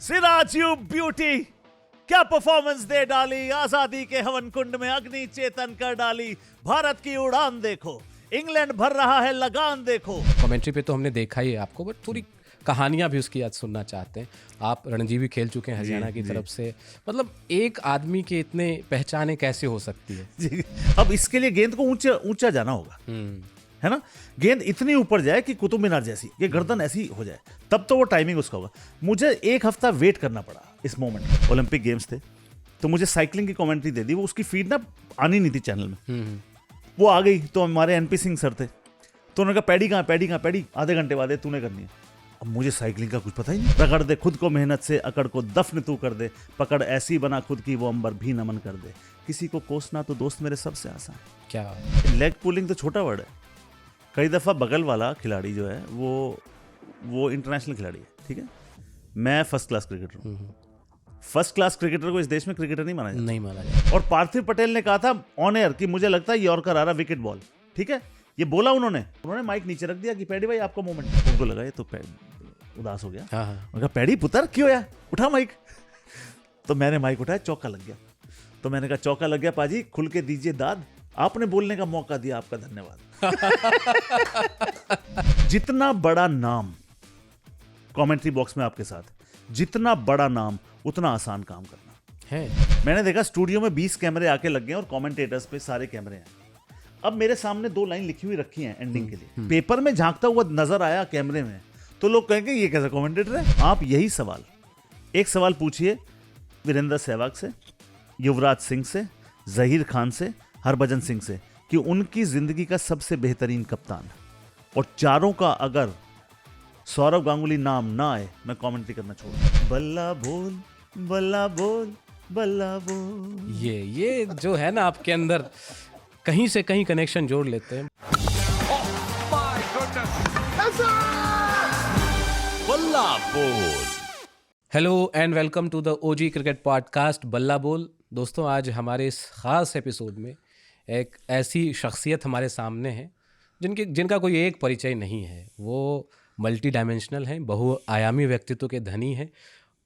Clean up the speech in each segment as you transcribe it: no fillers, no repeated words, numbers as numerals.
Siraj you beauty, क्या performance दे डाली, आजादी के हवन कुंड में अग्नि चेतन कर डाली। भारत की उड़ान देखो, इंग्लैंड भर रहा है लगान देखो। कमेंट्री पे तो हमने देखा ही है आपको, बट थोड़ी कहानियां भी उसकी आज सुनना चाहते हैं। आप रणजी भी खेल चुके हैं हरियाणा की तरफ से, मतलब एक आदमी के इतने पहचाने कैसे हो सकती है जी, अब इसके लिए गेंद को ऊंचा ऊंचा जाना होगा, है ना। गेंद इतनी ऊपर जाए कि कुतुब मीनार जैसी, ये गर्दन ऐसी हो जाए, तब तो वो टाइमिंग उसका होगा। मुझे एक हफ्ता वेट करना पड़ा इस मोमेंट। ओलंपिक गेम्स थे तो मुझे साइकिलिंग की कमेंट्री दे दी, वो उसकी फीड ना आनी नहीं थी चैनल में। वो आ गई तो हमारे एनपी सिंह सर थे, तो उन्होंने कहा पैडी कहाँ, पैडी कहाँ, पैडी आधे घंटे बाद तूने करनी है। अब मुझे साइकिलिंग का कुछ पता ही नहीं। रगड़ दे खुद को मेहनत से, अकड़ को दफन तू कर दे, पकड़ ऐसी बना खुद की वो अंबर भी नमन कर दे। किसी को कोसना तो दोस्त मेरे सबसे आसान। क्या लेग पुलिंग तो छोटा वर्ड है। कई दफ़ा बगल वाला खिलाड़ी जो है वो इंटरनेशनल खिलाड़ी है, ठीक है। मैं फर्स्ट क्लास क्रिकेटर हूँ। फर्स्ट क्लास क्रिकेटर को इस देश में क्रिकेटर नहीं माना जाता। नहीं माना जाता। और पार्थिव पटेल ने कहा था ऑन एयर कि मुझे लगता है यॉर्कर आ रहा, विकेट बॉल, ठीक है। ये बोला उन्होंने माइक नीचे रख दिया कि पैडी भाई आपका मोमेंट। उनको लगा ये तो उदास हो गया। उन्होंने कहा पैडी पुत्र क्यों यार, उठा माइक। तो मैंने माइक उठाया, चौका लग गया। तो मैंने कहा चौका लग गया पाजी, खुल के दीजिए दाद, आपने बोलने का मौका दिया, आपका धन्यवाद। जितना बड़ा नाम कमेंट्री बॉक्स में आपके साथ, जितना बड़ा नाम उतना आसान काम करना है। मैंने देखा स्टूडियो में 20 कैमरे आके लग गए और कमेंटेटर्स पे सारे कैमरे हैं। अब मेरे सामने 2 लाइन लिखी हुई रखी हैं एंडिंग के लिए। पेपर में झांकता हुआ नजर आया कैमरे में, तो लोग कहेंगे ये कैसा कमेंटेटर है। आप यही सवाल, एक सवाल पूछिए वीरेंद्र सहवाग से, युवराज सिंह से, जहीर खान से, हरभजन सिंह से कि उनकी जिंदगी का सबसे बेहतरीन कप्तान, और चारों का अगर सौरव गांगुली नाम ना आए, मैं कमेंट्री करना छोड़ दूं। बल्ला बोल बल्ला बोल बल्ला बोल। ये जो है ना आपके अंदर कहीं से कहीं कनेक्शन जोड़ लेते हैं। Balla Bol. Hello and welcome to the OG cricket podcast Balla Bol. दोस्तों, आज हमारे इस खास एपिसोड में एक ऐसी शख्सियत हमारे सामने है जिनका कोई एक परिचय नहीं है। वो मल्टी डायमेंशनल हैं, बहुआयामी व्यक्तित्व के धनी हैं।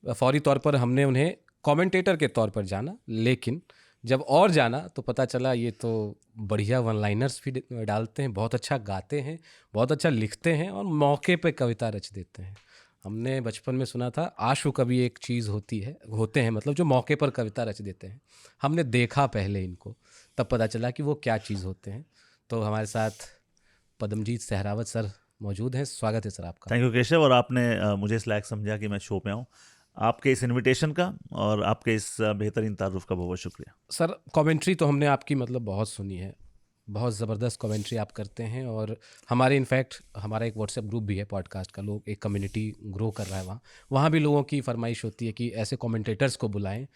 फौरी तौर पर हमने उन्हें कमेंटेटर के तौर पर जाना, लेकिन जब और जाना तो पता चला ये तो बढ़िया वन लाइनर्स भी डालते हैं, बहुत अच्छा गाते हैं, बहुत अच्छा लिखते हैं और मौके पे कविता रच देते हैं। हमने बचपन में सुना था आशु कवि एक चीज़ होते हैं, मतलब जो मौके पर कविता रच देते हैं। हमने देखा पहले इनको, तब पता चला कि वो क्या चीज़ होते हैं। तो हमारे साथ पद्मजीत सहरावत सर मौजूद हैं। स्वागत है सर आपका। थैंक यू केशव, और आपने मुझे इस लायक समझा कि मैं शो पे आऊँ। आपके इस इनविटेशन का और आपके इस बेहतरीन तारुफ का बहुत बहुत शुक्रिया। सर, कमेंट्री तो हमने आपकी मतलब बहुत सुनी है, बहुत ज़बरदस्त कमेंट्री आप करते हैं। और हमारे इनफैक्ट हमारा एक व्हाट्सएप ग्रुप भी है पॉडकास्ट का, लोग एक कम्युनिटी ग्रो कर रहा है वहाँ भी लोगों की फरमाइश होती है कि ऐसे कमेंटेटर्स को बुलाएं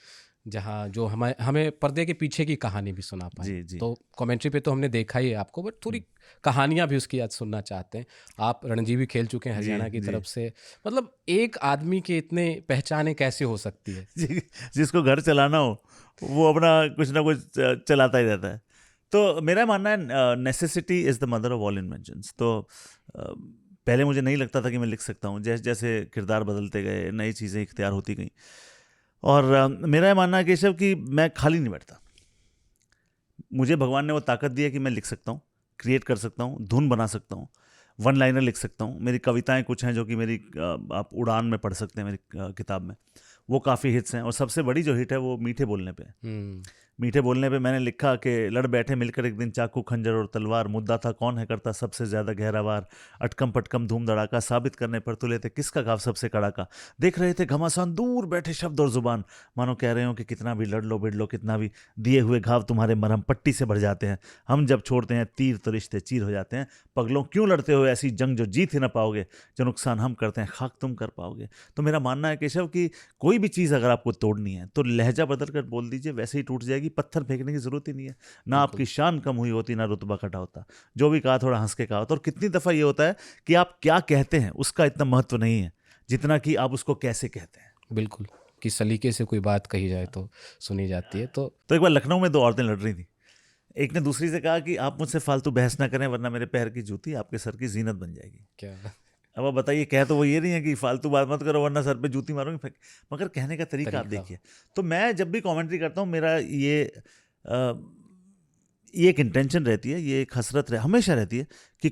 जहाँ जो हमें पर्दे के पीछे की कहानी भी सुना पाए। तो कमेंट्री पे तो हमने देखा ही है आपको, बट थोड़ी कहानियां भी उसकी आज सुनना चाहते हैं। आप रणजी भी खेल चुके हैं हरियाणा की तरफ से, मतलब एक आदमी के इतने पहचाने कैसे हो सकती है। जिसको घर चलाना हो वो अपना कुछ ना कुछ चलाता ही रहता है। तो मेरा मानना है necessity is the mother of all inventions. तो पहले मुझे नहीं लगता था कि मैं लिख सकता हूँ। जैसे जैसे किरदार बदलते गए, नई चीज़ें इख्तियार होती गई, और मेरा ये मानना है केशव कि मैं खाली नहीं बैठता। मुझे भगवान ने वो ताकत दी है कि मैं लिख सकता हूँ, क्रिएट कर सकता हूँ, धुन बना सकता हूँ, वन लाइनर लिख सकता हूँ। मेरी कविताएं कुछ हैं जो कि मेरी आप उड़ान में पढ़ सकते हैं मेरी किताब में, वो काफ़ी हिट्स हैं। और सबसे बड़ी जो हिट है वो मीठे बोलने पे है। मीठे बोलने पे मैंने लिखा कि लड़ बैठे मिलकर एक दिन चाकू खंजर और तलवार, मुद्दा था कौन है करता सबसे ज़्यादा गहरा वार, अटकम पटकम धूम धड़ाका, साबित करने पर तुले थे किसका घाव सबसे कड़ाका, देख रहे थे घमासान दूर बैठे शब्द और जुबान, मानो कह रहे हो कि कितना भी लड़ लो बिड़ लो, कितना भी दिए हुए घाव तुम्हारे मरहम पट्टी से भर जाते हैं, हम जब छोड़ते हैं तीर तो रिश्ते चीर हो जाते हैं, पगलों क्यों लड़ते हो ऐसी जंग जो जीत ही ना पाओगे, जो नुकसान हम करते हैं खाक तुम कर पाओगे। तो मेरा मानना है केशव कि कोई भी चीज़ अगर आपको तोड़नी है तो लहजा बदल कर बोल दीजिए, वैसे ही टूट जाएगी। पत्थर फेंकने की जरूरत ही नहीं है, ना आपकी शान कम हुई होती, ना रुतबा घटा होता। जो भी कहा थोड़ा हंस के कहा होता। और कितनी दफ़ा ये होता है कि आप क्या कहते हैं उसका इतना महत्व नहीं है जितना कि आप उसको कैसे कहते हैं। बिल्कुल, किस सलीके से कोई बात कही जाए तो सुनी जाती है। तो एक बार लखनऊ में 2 औरतें लड़ रही थी। एक ने दूसरी से कहा कि आप मुझसे फालतू बहस ना करें वरना मेरे पैर की जूती आपके सर की जीनत बन जाएगी। क्या अब आप बताइए, कह तो वो ये नहीं है कि फालतू बात मत करो वरना सर पे जूती मारूंगी, मगर कहने का तरीका आप देखिए। तो मैं जब भी कमेंट्री करता हूँ, मेरा ये एक इंटेंशन रहती है, ये एक हसरत हमेशा रहती है कि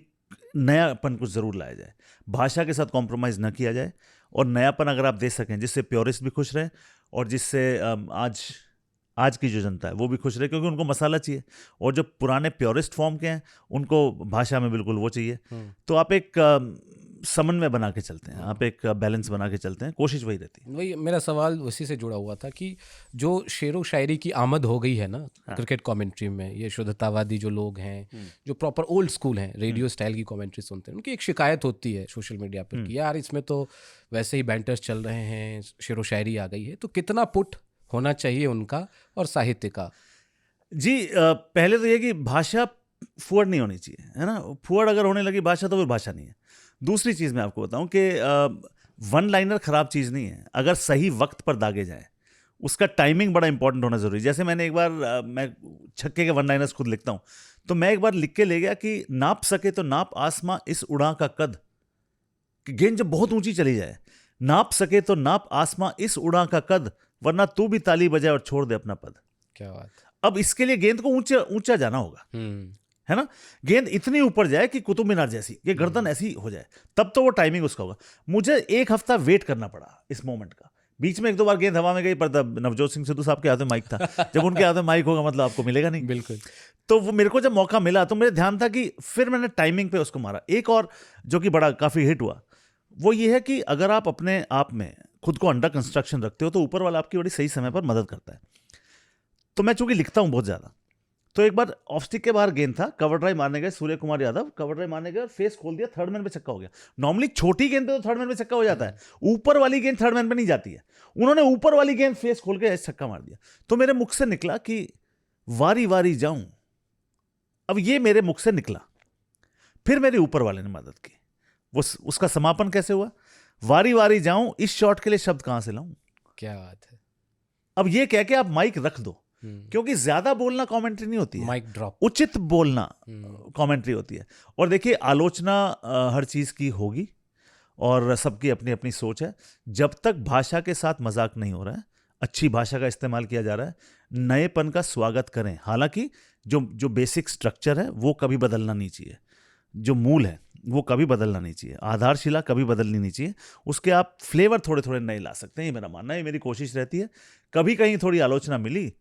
नयापन कुछ ज़रूर लाया जाए, भाषा के साथ कॉम्प्रोमाइज़ ना किया जाए, और नयापन अगर आप दे सकें जिससे प्योरिस्ट भी खुश रहें और जिससे आज की जो जनता है वो भी खुश रहे, क्योंकि उनको मसाला चाहिए, और जो पुराने प्योरिस्ट फॉर्म के हैं उनको भाषा में बिल्कुल वो चाहिए। तो आप एक समन्वय बना के चलते हैं, आप एक बैलेंस बना के चलते हैं, कोशिश वही रहती है। वही मेरा सवाल उसी से जुड़ा हुआ था कि जो शेरो शायरी की आमद हो गई है ना क्रिकेट कमेंट्री में, ये शुद्धतावादी जो लोग हैं, जो प्रॉपर ओल्ड स्कूल हैं, रेडियो स्टाइल की कमेंट्री सुनते हैं, उनकी एक शिकायत होती है सोशल मीडिया पर कि यार इसमें तो वैसे ही बैंटर्स चल रहे हैं, शेरो शायरी आ गई है। तो कितना पुट होना चाहिए उनका और साहित्य का? जी, पहले तो ये कि भाषा फुअड़ नहीं होनी चाहिए, है ना। फुअड़ अगर होने लगी भाषा तो फिर भाषा नहीं है। दूसरी चीज़ मैं आपको बताऊं कि वन लाइनर ख़राब चीज़ नहीं है, अगर सही वक्त पर दागे जाए, उसका टाइमिंग बड़ा इंपॉर्टेंट होना ज़रूरी है। जैसे मैंने एक बार मैं छक्के के वन लाइनर्स खुद लिखता हूँ, तो मैं एक बार लिख के ले गया कि नाप सके तो नाप आसमां इस उड़ां का कद, कि गेंद जब बहुत ऊंची चली जाए, नाप सके तो नाप आसमां इस उड़ां का कद, वरना तू भी ताली बजाए और छोड़ दे अपना पद। क्या बात। अब इसके लिए गेंद को ऊंचा जाना होगा, है ना। गेंद इतनी ऊपर जाए कि कुतुब मीनार जैसी, कि गर्दन ऐसी हो जाए, तब तो वो टाइमिंग उसका होगा। मुझे 1 हफ्ता वेट करना पड़ा इस मोमेंट का। बीच में 1-2 बार गेंद हवा में गई, पर तब नवजोत सिंह सिद्धू साहब के हाथ में माइक था। जब उनके हाथ में माइक होगा मतलब आपको मिलेगा नहीं। बिल्कुल। तो वो मेरे को जब मौका मिला तो मेरे ध्यान था कि फिर मैंने टाइमिंग पे उसको मारा। एक और जो कि बड़ा काफ़ी हिट हुआ, वो ये है कि अगर आप अपने आप में खुद को अंडर कंस्ट्रक्शन रखते हो तो ऊपर वाला आपकी बड़ी सही समय पर मदद करता है। तो मैं चूंकि लिखता हूँ बहुत ज़्यादा, तो एक बार ऑफ स्टिक के बाहर गेंद था, कवर ड्राइव मारने गए, सूर्य कुमार यादव कवर ड्राइव मारने गए और फेस खोल दिया, थर्ड मैन पे छक्का हो गया। नॉर्मली छोटी गेंद पे तो थर्ड मैन पे छक्का हो जाता है, ऊपर वाली गेंद थर्ड मैन पे नहीं जाती है। उन्होंने ऊपर वाली गेंद फेस खोल के छक्का मार दिया। तो मेरे मुख से निकला कि वारी वारी जाऊं। अब ये मेरे मुख से निकला, फिर मेरे ऊपर वाले ने मदद की। वो उसका समापन कैसे हुआ, वारी वारी जाऊं, इस शॉट के लिए शब्द कहां से लाऊं। क्या बात है। अब ये कह के आप माइक रख दो, क्योंकि ज्यादा बोलना कमेंट्री नहीं होती है, माइक ड्रॉप, उचित बोलना कमेंट्री होती है। और देखिए, आलोचना हर चीज की होगी और सबकी अपनी अपनी सोच है। जब तक भाषा के साथ मजाक नहीं हो रहा है, अच्छी भाषा का इस्तेमाल किया जा रहा है, नएपन का स्वागत करें। हालांकि जो बेसिक स्ट्रक्चर है वो कभी बदलना नहीं चाहिए, जो मूल है वो कभी बदलना नहीं चाहिए, आधारशिला कभी बदलनी नहीं चाहिए। उसके आप फ्लेवर थोड़े थोड़े नए ला सकते हैं, ये मेरा मानना है, मेरी कोशिश रहती है। कभी कहीं थोड़ी आलोचना मिली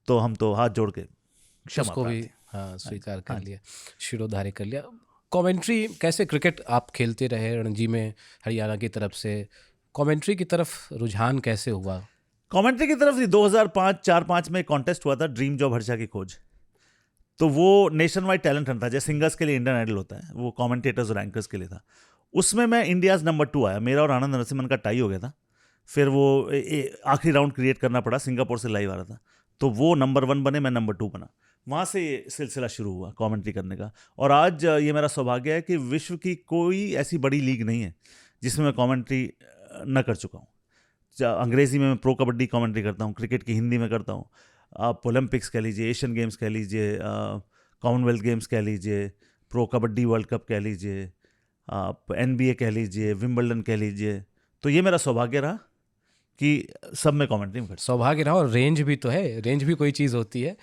तो हम तो हाथ जोड़ के क्षमा उसको भी स्वीकार कर लिया, शिरोधार्य कर लिया। कमेंट्री कैसे, क्रिकेट आप खेलते रहे रणजी में हरियाणा की तरफ से, कमेंट्री की तरफ रुझान कैसे हुआ? कमेंट्री की तरफ 2005-4-5 में कॉन्टेस्ट हुआ था, ड्रीम जॉब हर्षा की खोज। तो वो नेशन वाइड टैलेंट हंट था, जैसे सिंगर्स के लिए इंडियन आइडल होता है, वो कमेंटेटर्स और एंकर्स के लिए था। उसमें मैं इंडियाज़ नंबर 2 आया, मेरा और आनंद नरसिम्हन का टाई हो गया था। फिर वो आखिरी राउंड क्रिएट करना पड़ा, सिंगापुर से लाइव आ रहा था, तो वो नंबर 1 बने, मैं नंबर 2 बना। वहाँ से ये सिलसिला शुरू हुआ कमेंट्री करने का। और आज ये मेरा सौभाग्य है कि विश्व की कोई ऐसी बड़ी लीग नहीं है जिसमें मैं कमेंट्री न कर चुका हूँ। अंग्रेज़ी में मैं प्रो कबड्डी कमेंट्री करता हूँ, क्रिकेट की हिंदी में करता हूँ, आप ओलंपिक्स कह लीजिए, एशियन गेम्स कह लीजिए, कॉमनवेल्थ गेम्स कह लीजिए, प्रो कबड्डी वर्ल्ड कप कह लीजिए, आप NBA कह लीजिए, विंबलडन कह लीजिए। तो ये मेरा सौभाग्य रहा कि सब में कमेंट्री में। सौभाग्य रहा, और रेंज भी तो है, रेंज भी कोई चीज़ होती है।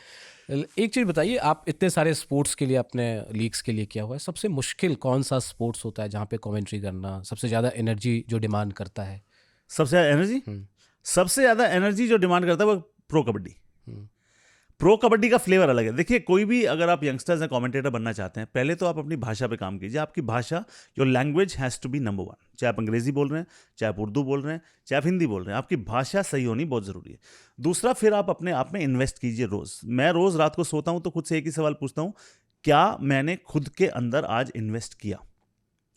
एक चीज़ बताइए, आप इतने सारे स्पोर्ट्स के लिए, अपने लीग्स के लिए किया हुआ है, सबसे मुश्किल कौन सा स्पोर्ट्स होता है जहाँ पे कमेंट्री करना सबसे ज़्यादा एनर्जी जो डिमांड करता है? सबसे ज़्यादा एनर्जी, सबसे ज़्यादा एनर्जी जो डिमांड करता है वो प्रो कबड्डी। प्रो कबड्डी का फ्लेवर अलग है। देखिए, कोई भी अगर आप यंगस्टर्स हैं, कमेंटेटर बनना चाहते हैं, पहले तो आप अपनी भाषा पे काम कीजिए। आपकी भाषा, your language has to be number 1। चाहे आप अंग्रेजी बोल रहे हैं, चाहे आप उर्दू बोल रहे हैं, चाहे आप हिंदी बोल रहे हैं, आपकी भाषा सही होनी बहुत ज़रूरी है। दूसरा, फिर आप अपने आप में इन्वेस्ट कीजिए रोज़। मैं रोज़ रात को सोता हूँ तो खुद से एक ही सवाल पूछता हूँ, क्या मैंने खुद के अंदर आज इन्वेस्ट किया?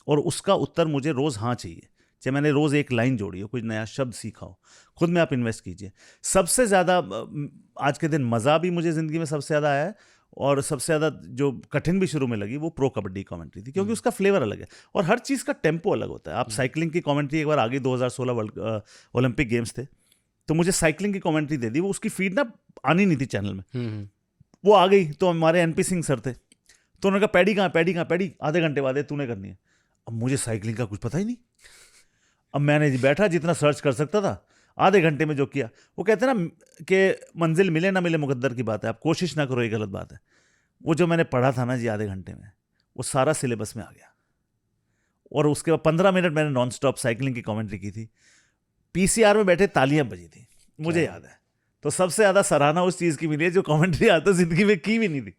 और उसका उत्तर मुझे रोज़ हाँ चाहिए। चाहे मैंने रोज़ एक लाइन जोड़ी हो, कुछ नया शब्द सीखा हो, खुद में आप इन्वेस्ट कीजिए। सबसे ज़्यादा आज के दिन मज़ा भी मुझे ज़िंदगी में सबसे ज़्यादा आया है, और सबसे ज़्यादा जो कठिन भी शुरू में लगी वो प्रो कबड्डी कमेंट्री थी, क्योंकि उसका फ्लेवर अलग है और हर चीज़ का टेम्पो अलग होता है। आप साइकिलिंग की कमेंट्री एक बार आगे 2016 ओलंपिक गेम्स थे, तो मुझे साइकिलिंग की कमेंट्री दे दी, वो उसकी फीड ना आनी नहीं थी चैनल में, वो आ गई। तो हमारे NP सिंह सर थे, तो उन्होंने कहा पैडी कहाँ, पैडी कहाँ, पैडी आधे घंटे बाद तूने करनी है। अब मुझे साइकिलिंग का कुछ पता ही नहीं। अब मैंने बैठा, जितना सर्च कर सकता था आधे घंटे में जो किया। वो कहते हैं ना कि मंजिल मिले ना मिले मुकद्दर की बात है, आप कोशिश ना करो ये गलत बात है। वो जो मैंने पढ़ा था ना जी आधे घंटे में, वो सारा सिलेबस में आ गया। और उसके बाद 15 मिनट मैंने नॉन स्टॉप साइकिलिंग की कमेंट्री की थी। पीसीआर में बैठे तालियां बजी थी, मुझे याद है। तो सबसे ज़्यादा सराहना उस चीज़ की मिली है जो कमेंट्री आज तक जिंदगी में की भी नहीं थी।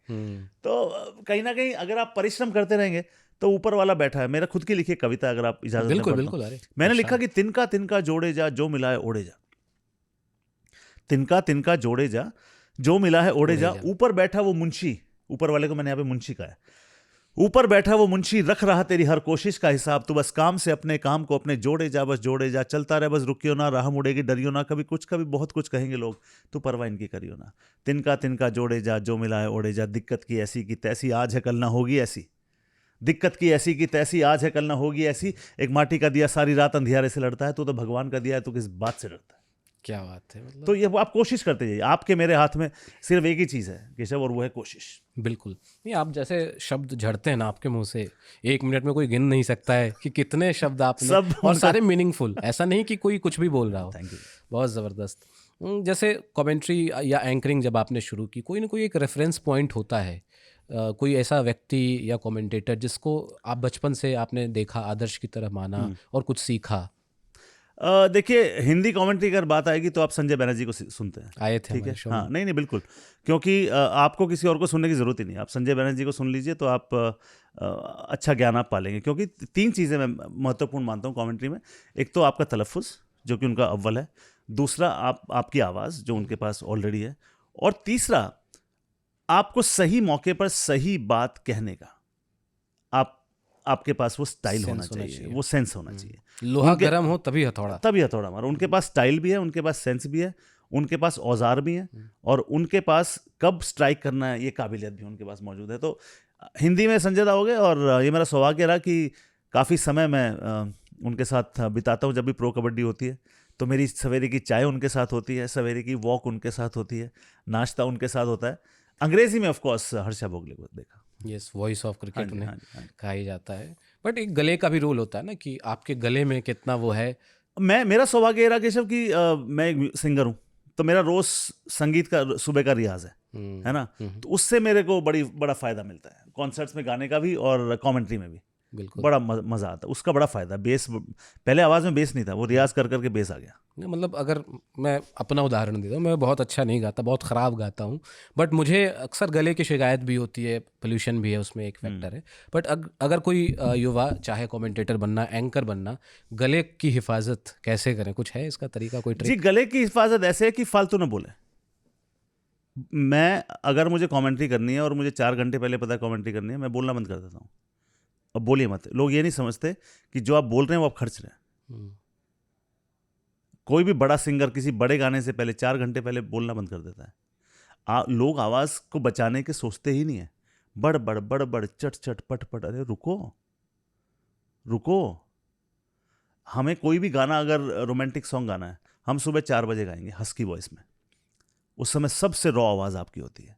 तो कहीं ना कहीं अगर आप परिश्रम करते रहेंगे तो ऊपर वाला बैठा है। मेरा खुद की लिखी कविता, अगर आप इजाजत बिल्कुल दें बिल्कुल। पढ़ता हूं। अरे मैंने लिखा कि तिनका तिनका जोड़े जा जो मिला है ओढ़े जा, तिनका तिनका जोड़े जा जो मिला है ओढ़े जा। ऊपर बैठा वो मुंशी, ऊपर वाले को मैंने यहाँ पे मुंशी कहा है, ऊपर बैठा वो मुंशी रख रहा तेरी हर कोशिश का हिसाब। तू बस काम से अपने काम को अपने जोड़े जा, बस जोड़े जा, चलता रहे बस रुकियो ना, राह मुड़ेगी डरियो ना, कभी कुछ कभी बहुत कुछ कहेंगे लोग, तू परवाह इनकी करियो ना। तिनका तिनका जोड़े जा जो मिला है ओढ़े जा, दिक्कत की ऐसी की तैसी आज है कल ना होगी ऐसी, दिक्कत की ऐसी की तैसी आज है कल ना होगी ऐसी। एक माटी का दिया सारी रात अंधियारे से लड़ता है, तो भगवान का दिया है, तो किस बात से डरता है। क्या बात है। मतलब तो ये आप कोशिश करते जाइए, आपके मेरे हाथ में सिर्फ एक ही चीज़ है केशव, और वो है कोशिश। बिल्कुल नहीं, आप जैसे शब्द झड़ते हैं ना आपके मुंह से, 1 मिनट में कोई गिन नहीं सकता है कि कितने शब्द आपने, सब और सारे मीनिंगफुल। ऐसा नहीं कि कोई कुछ भी बोल रहा हो। Thank you. बहुत ज़बरदस्त। जैसे कमेंट्री या एंकरिंग जब आपने शुरू की, कोई ना कोई एक रेफरेंस पॉइंट होता है, कोई ऐसा व्यक्ति या कमेंटेटर जिसको आप बचपन से आपने देखा, आदर्श की तरह माना और कुछ सीखा? देखिए, हिंदी कमेंट्री अगर बात आएगी तो आप संजय बनर्जी को सुनते हैं। आए थे ठीक है, हमारे शो हाँ, में। नहीं बिल्कुल, क्योंकि आपको किसी और को सुनने की ज़रूरत ही नहीं। आप संजय बनर्जी को सुन लीजिए तो आप अच्छा ज्ञान आप पालेंगे। क्योंकि 3 चीज़ें मैं महत्वपूर्ण मानता हूँ कमेंट्री में। एक तो आपका तलफ़ुज़ जो कि उनका अव्वल है, दूसरा आपकी आवाज़ जो उनके पास ऑलरेडी है, और तीसरा आपको सही मौके पर सही बात कहने का आपके पास वो स्टाइल होना चाहिए, वो सेंस होना चाहिए। लोहा गर्म हो तभी हथौड़ा मारो। उनके पास स्टाइल भी है, उनके पास सेंस भी है, उनके पास औजार भी है, और उनके पास कब स्ट्राइक करना है ये काबिलियत भी उनके पास मौजूद है। तो हिंदी में संजय दा हो गए, और ये मेरा सौभाग्य रहा कि काफ़ी समय मैं उनके साथ बिताता हूँ। जब भी प्रो कबड्डी होती है तो मेरी सवेरे की चाय उनके साथ होती है, सवेरे की वॉक उनके साथ होती है, नाश्ता उनके साथ होता है। अंग्रेजी में ऑफ कोर्स हर्षा भोगले को देखा। यस, वॉइस ऑफ क्रिकेट उन्हें हाँ जी। कहा ही जाता है। बट एक गले का भी रोल होता है ना, कि आपके गले में कितना वो है। मेरा सौभाग्य ये रहा केशव कि मैं एक सिंगर हूँ, तो मेरा रोज संगीत का सुबह का रियाज है ना। तो उससे मेरे को बड़ा फायदा मिलता है, कॉन्सर्ट्स में गाने का भी और कमेंट्री में भी। बिल्कुल, बड़ा मजा आता है, उसका बड़ा फायदा। बेस पहले आवाज में बेस नहीं था, वो रियाज कर करके बेस आ गया। मतलब अगर मैं अपना उदाहरण देता हूँ, मैं बहुत अच्छा नहीं गाता, बहुत ख़राब गाता हूँ, बट मुझे अक्सर गले की शिकायत भी होती है, पोल्यूशन भी है, उसमें एक फैक्टर है। बट अगर कोई युवा चाहे कमेंटेटर बनना, एंकर बनना, गले की हिफाजत कैसे करें? कुछ है इसका तरीका, कोई ट्रिक? जी, गले की हिफाजत ऐसे है कि फालतू ना बोले। मैं अगर मुझे कमेंट्री करनी है और मुझे 4 घंटे पहले पता है कमेंट्री करनी है, मैं बोलना बंद कर देता हूँ। अब बोलिए मत। लोग ये नहीं समझते कि जो आप बोल रहे हैं वो आप खर्च रहे हैं। कोई भी बड़ा सिंगर किसी बड़े गाने से पहले 4 घंटे पहले बोलना बंद कर देता है। लोग आवाज़ को बचाने के सोचते ही नहीं है। बड़ बड़ बड़ बड़ चट चट पट पट। अरे रुको रुको। हमें कोई भी गाना, अगर रोमांटिक सॉन्ग गाना है, हम सुबह 4 बजे गाएंगे हस्की वॉइस में। उस समय सबसे रॉ आवाज़ आपकी होती है।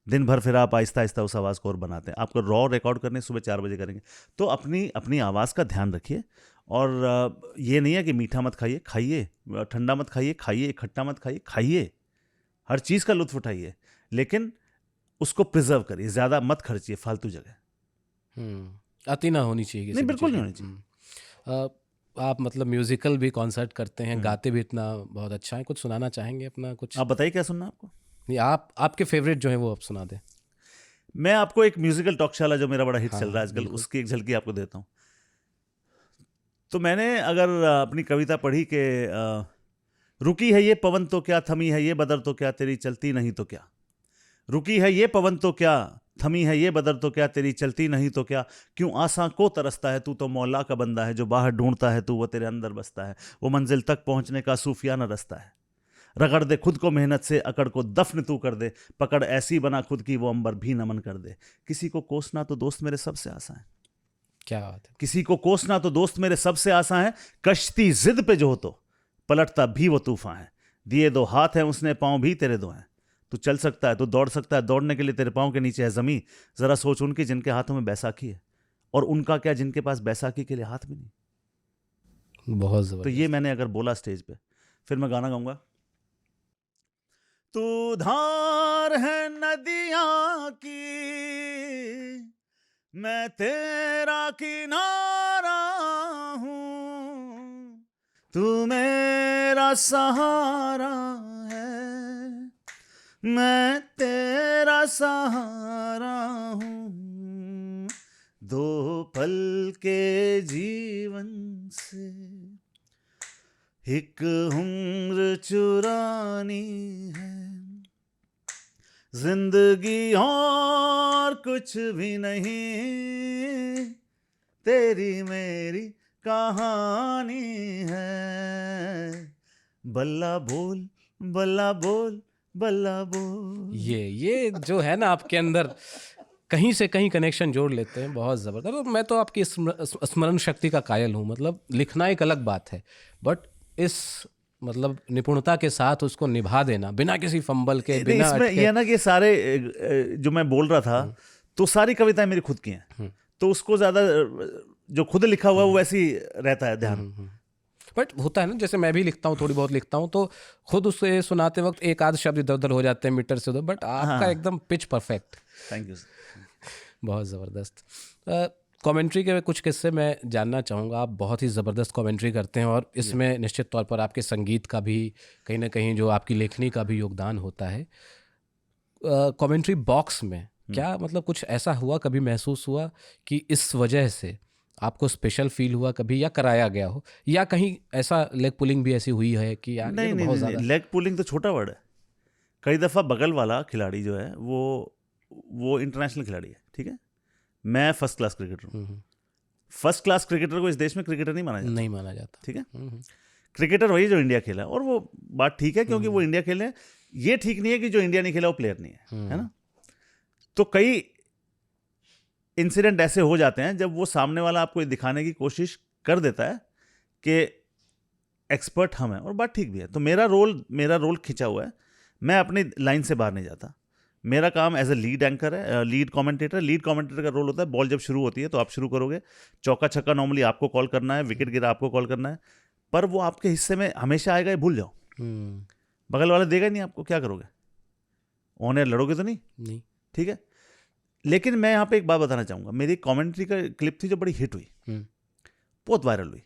दिन भर फिर आप आहिस्ता आहिस्ता उस आवाज़ को और बनाते हैं। आपको रॉ रिकॉर्ड करने सुबह 4 बजे करेंगे। तो अपनी आवाज़ का ध्यान रखिए। और ये नहीं है कि मीठा मत खाइए, खाइए, ठंडा मत खाइए, खाइए, खट्टा मत खाइए, खाइए, हर चीज़ का लुत्फ उठाइए, लेकिन उसको प्रिजर्व करिए। ज़्यादा मत खर्चिए फालतू जगह। अति ना होनी चाहिए किसी नहीं, भी बिल्कुल चीज़ नहीं में। होनी चाहिए। आप मतलब म्यूजिकल भी कॉन्सर्ट करते हैं, गाते भी इतना बहुत अच्छा है, कुछ सुनाना चाहेंगे अपना कुछ? आप बताइए क्या सुनना आपको। नहीं, आपके फेवरेट जो है वो आप सुना दें। मैं आपको एक म्यूजिकल टॉकशाला जो मेरा बड़ा हिट हाँ, चल रहा है आजकल, बिल्कुल। उसकी एक झलकी आपको देता हूँ। तो मैंने अगर अपनी कविता पढ़ी कि रुकी है ये पवन तो क्या, थमी है ये बदर तो क्या, तेरी चलती नहीं तो क्या। रुकी है ये पवन तो क्या, थमी है ये बदर तो क्या, तेरी चलती नहीं तो क्या। क्यों आसा को तरसता है तू, तो मौला का बंदा है। जो बाहर ढूंढता है तू, वो तेरे अंदर बसता है। वो मंजिल तक पहुंचने का सूफियाना रास्ता है। रगड़ दे खुद को मेहनत से, अकड़ को दफन तू कर दे। पकड़ ऐसी बना खुद की, वो अंबर भी नमन कर दे। किसी को कोसना तो दोस्त मेरे सबसे आसान है। क्या बात है। किसी को कोसना तो दोस्त मेरे सबसे आसान है। कश्ती जिद पे जो हो तो पलटता भी वो तूफान है। दिए 2 हाथ हैं उसने, पांव भी तेरे 2 हैं। तू चल सकता है, तू दौड़ सकता है, दौड़ने के लिए तेरे पांव के नीचे है जमीन। जरा सोच उनकी जिनके हाथों में बैसाखी है। और उनका क्या जिनके पास बैसाखी के लिए हाथ भी नहीं। बहुत तो जबरदस्त। ये मैंने अगर बोला स्टेज पे, फिर मैं गाना गाऊंगा। तू धार है नदियां की, मैं तेरा किनारा हूं, तू मेरा सहारा है, मैं तेरा सहारा हूं, दो पल के जीवन से एक उम्र चुरानी है, जिंदगी और कुछ भी नहीं, तेरी मेरी कहानी है, बल्ला बोल बल्ला बोल बल्ला बोल। ये जो है ना आपके अंदर कहीं से कहीं कनेक्शन जोड़ लेते हैं, बहुत ज़बरदस्त। और मैं तो आपकी स्मरण शक्ति का कायल हूँ। मतलब लिखना एक अलग बात है, बट इस मतलब निपुणता के साथ उसको निभा देना बिना किसी फंबल के, नहीं, बिना इसमें अटके। ये ना कि सारे जो मैं बोल रहा था तो सारी कविताएं मेरी खुद की हैं, तो उसको ज्यादा जो खुद लिखा हुआ है वो वैसे ही रहता है ध्यान। बट होता है ना, जैसे मैं भी लिखता हूँ, थोड़ी बहुत लिखता हूँ, तो खुद उसे सुनाते वक्त एक आध शब्द इधर उधर हो जाते हैं मीटर से उधर, बट आपका एकदम पिच परफेक्ट। Thank you. बहुत ज़बरदस्त। कमेंट्री के कुछ किस्से मैं जानना चाहूँगा। आप बहुत ही ज़बरदस्त कमेंट्री करते हैं, और इसमें निश्चित तौर पर आपके संगीत का भी कहीं ना कहीं, जो आपकी लेखनी का भी योगदान होता है। कमेंट्री बॉक्स में क्या मतलब कुछ ऐसा हुआ, कभी महसूस हुआ कि इस वजह से आपको स्पेशल फील हुआ कभी, या कराया गया हो, या कहीं ऐसा लेग पुलिंग भी ऐसी हुई है कि यार नहीं ये तो नहीं बहुत नहीं, ज़्यादा। लेग पुलिंग तो छोटा वर्ड है। कई दफ़ा बगल वाला खिलाड़ी जो है वो इंटरनेशनल खिलाड़ी है, ठीक है, मैं फर्स्ट क्लास क्रिकेटर हूँ। फर्स्ट क्लास क्रिकेटर को इस देश में क्रिकेटर नहीं माना जाता, नहीं माना जाता, ठीक है। क्रिकेटर वही जो इंडिया खेला, और वो बात ठीक है क्योंकि वो इंडिया खेले। ये ठीक नहीं है कि जो इंडिया नहीं खेला वो प्लेयर नहीं है ना। तो कई इंसिडेंट ऐसे हो जाते हैं जब वो सामने वाला आपको दिखाने की कोशिश कर देता है कि एक्सपर्ट हम हैं, और बात ठीक भी है। तो मेरा रोल खिंचा हुआ है, मैं अपनी लाइन से बाहर नहीं जाता। मेरा काम एज ए लीड एंकर है, लीड कमेंटेटर का रोल होता है। बॉल जब शुरू होती है तो आप शुरू करोगे, चौका छक्का नॉर्मली आपको कॉल करना है, विकेट गिरा आपको कॉल करना है, पर वो आपके हिस्से में हमेशा आएगा, ये भूल जाओ। बगल वाला देगा ही नहीं आपको, क्या करोगे? ऑन एयर लड़ोगे तो नहीं, ठीक है। लेकिन मैं यहाँ पे एक बात बताना चाहूंगा। मेरी कमेंट्री का क्लिप थी जो बड़ी हिट हुई, बहुत वायरल हुई।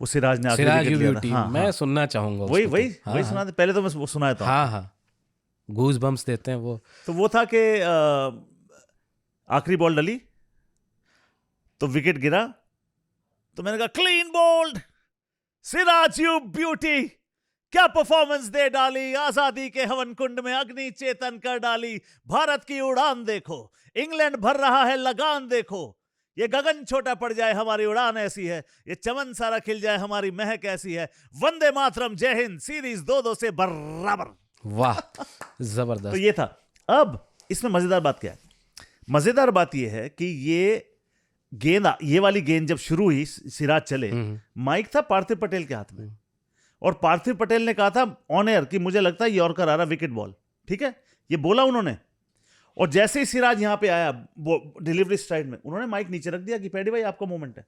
वो सिराज ने आखिरी विकेट लिया था। हाँ, मैं सुनना चाहूंगा वही उसको। वही हाँ, वही हाँ, सुना था पहले तो मैं वो सुनाया था। हाँ, गूज बम्स देते हैं वो। तो वो था कि आखिरी बॉल डली तो विकेट गिरा, तो मैंने कहा clean bowled Siraj, you beauty, क्या परफॉर्मेंस दे डाली, आजादी के हवन कुंड में अग्नि चेतन कर डाली, भारत की उड़ान देखो, इंग्लैंड भर रहा है लगान देखो, ये गगन छोटा पड़ जाए हमारी उड़ान ऐसी है, ये चमन सारा खिल जाए हमारी महक ऐसी है, वंदे मातरम, जय हिंद, सीरीज 2-2 से बराबर। वाह, जबरदस्त। तो ये था। अब इसमें मजेदार बात क्या है? मजेदार बात ये है कि ये वाली गेंद जब शुरू हुई, सिराज चले, माइक था पार्थिव पटेल के हाथ में, और पार्थिव पटेल ने कहा था ऑन एयर कि मुझे लगता है यॉर्कर आ रहा, विकेट बॉल, ठीक है, ये बोला उन्होंने। और जैसे ही सिराज यहां पे आया डिलीवरी स्ट्राइड में, उन्होंने माइक नीचे रख दिया कि पैडी भाई आपका मोमेंट है।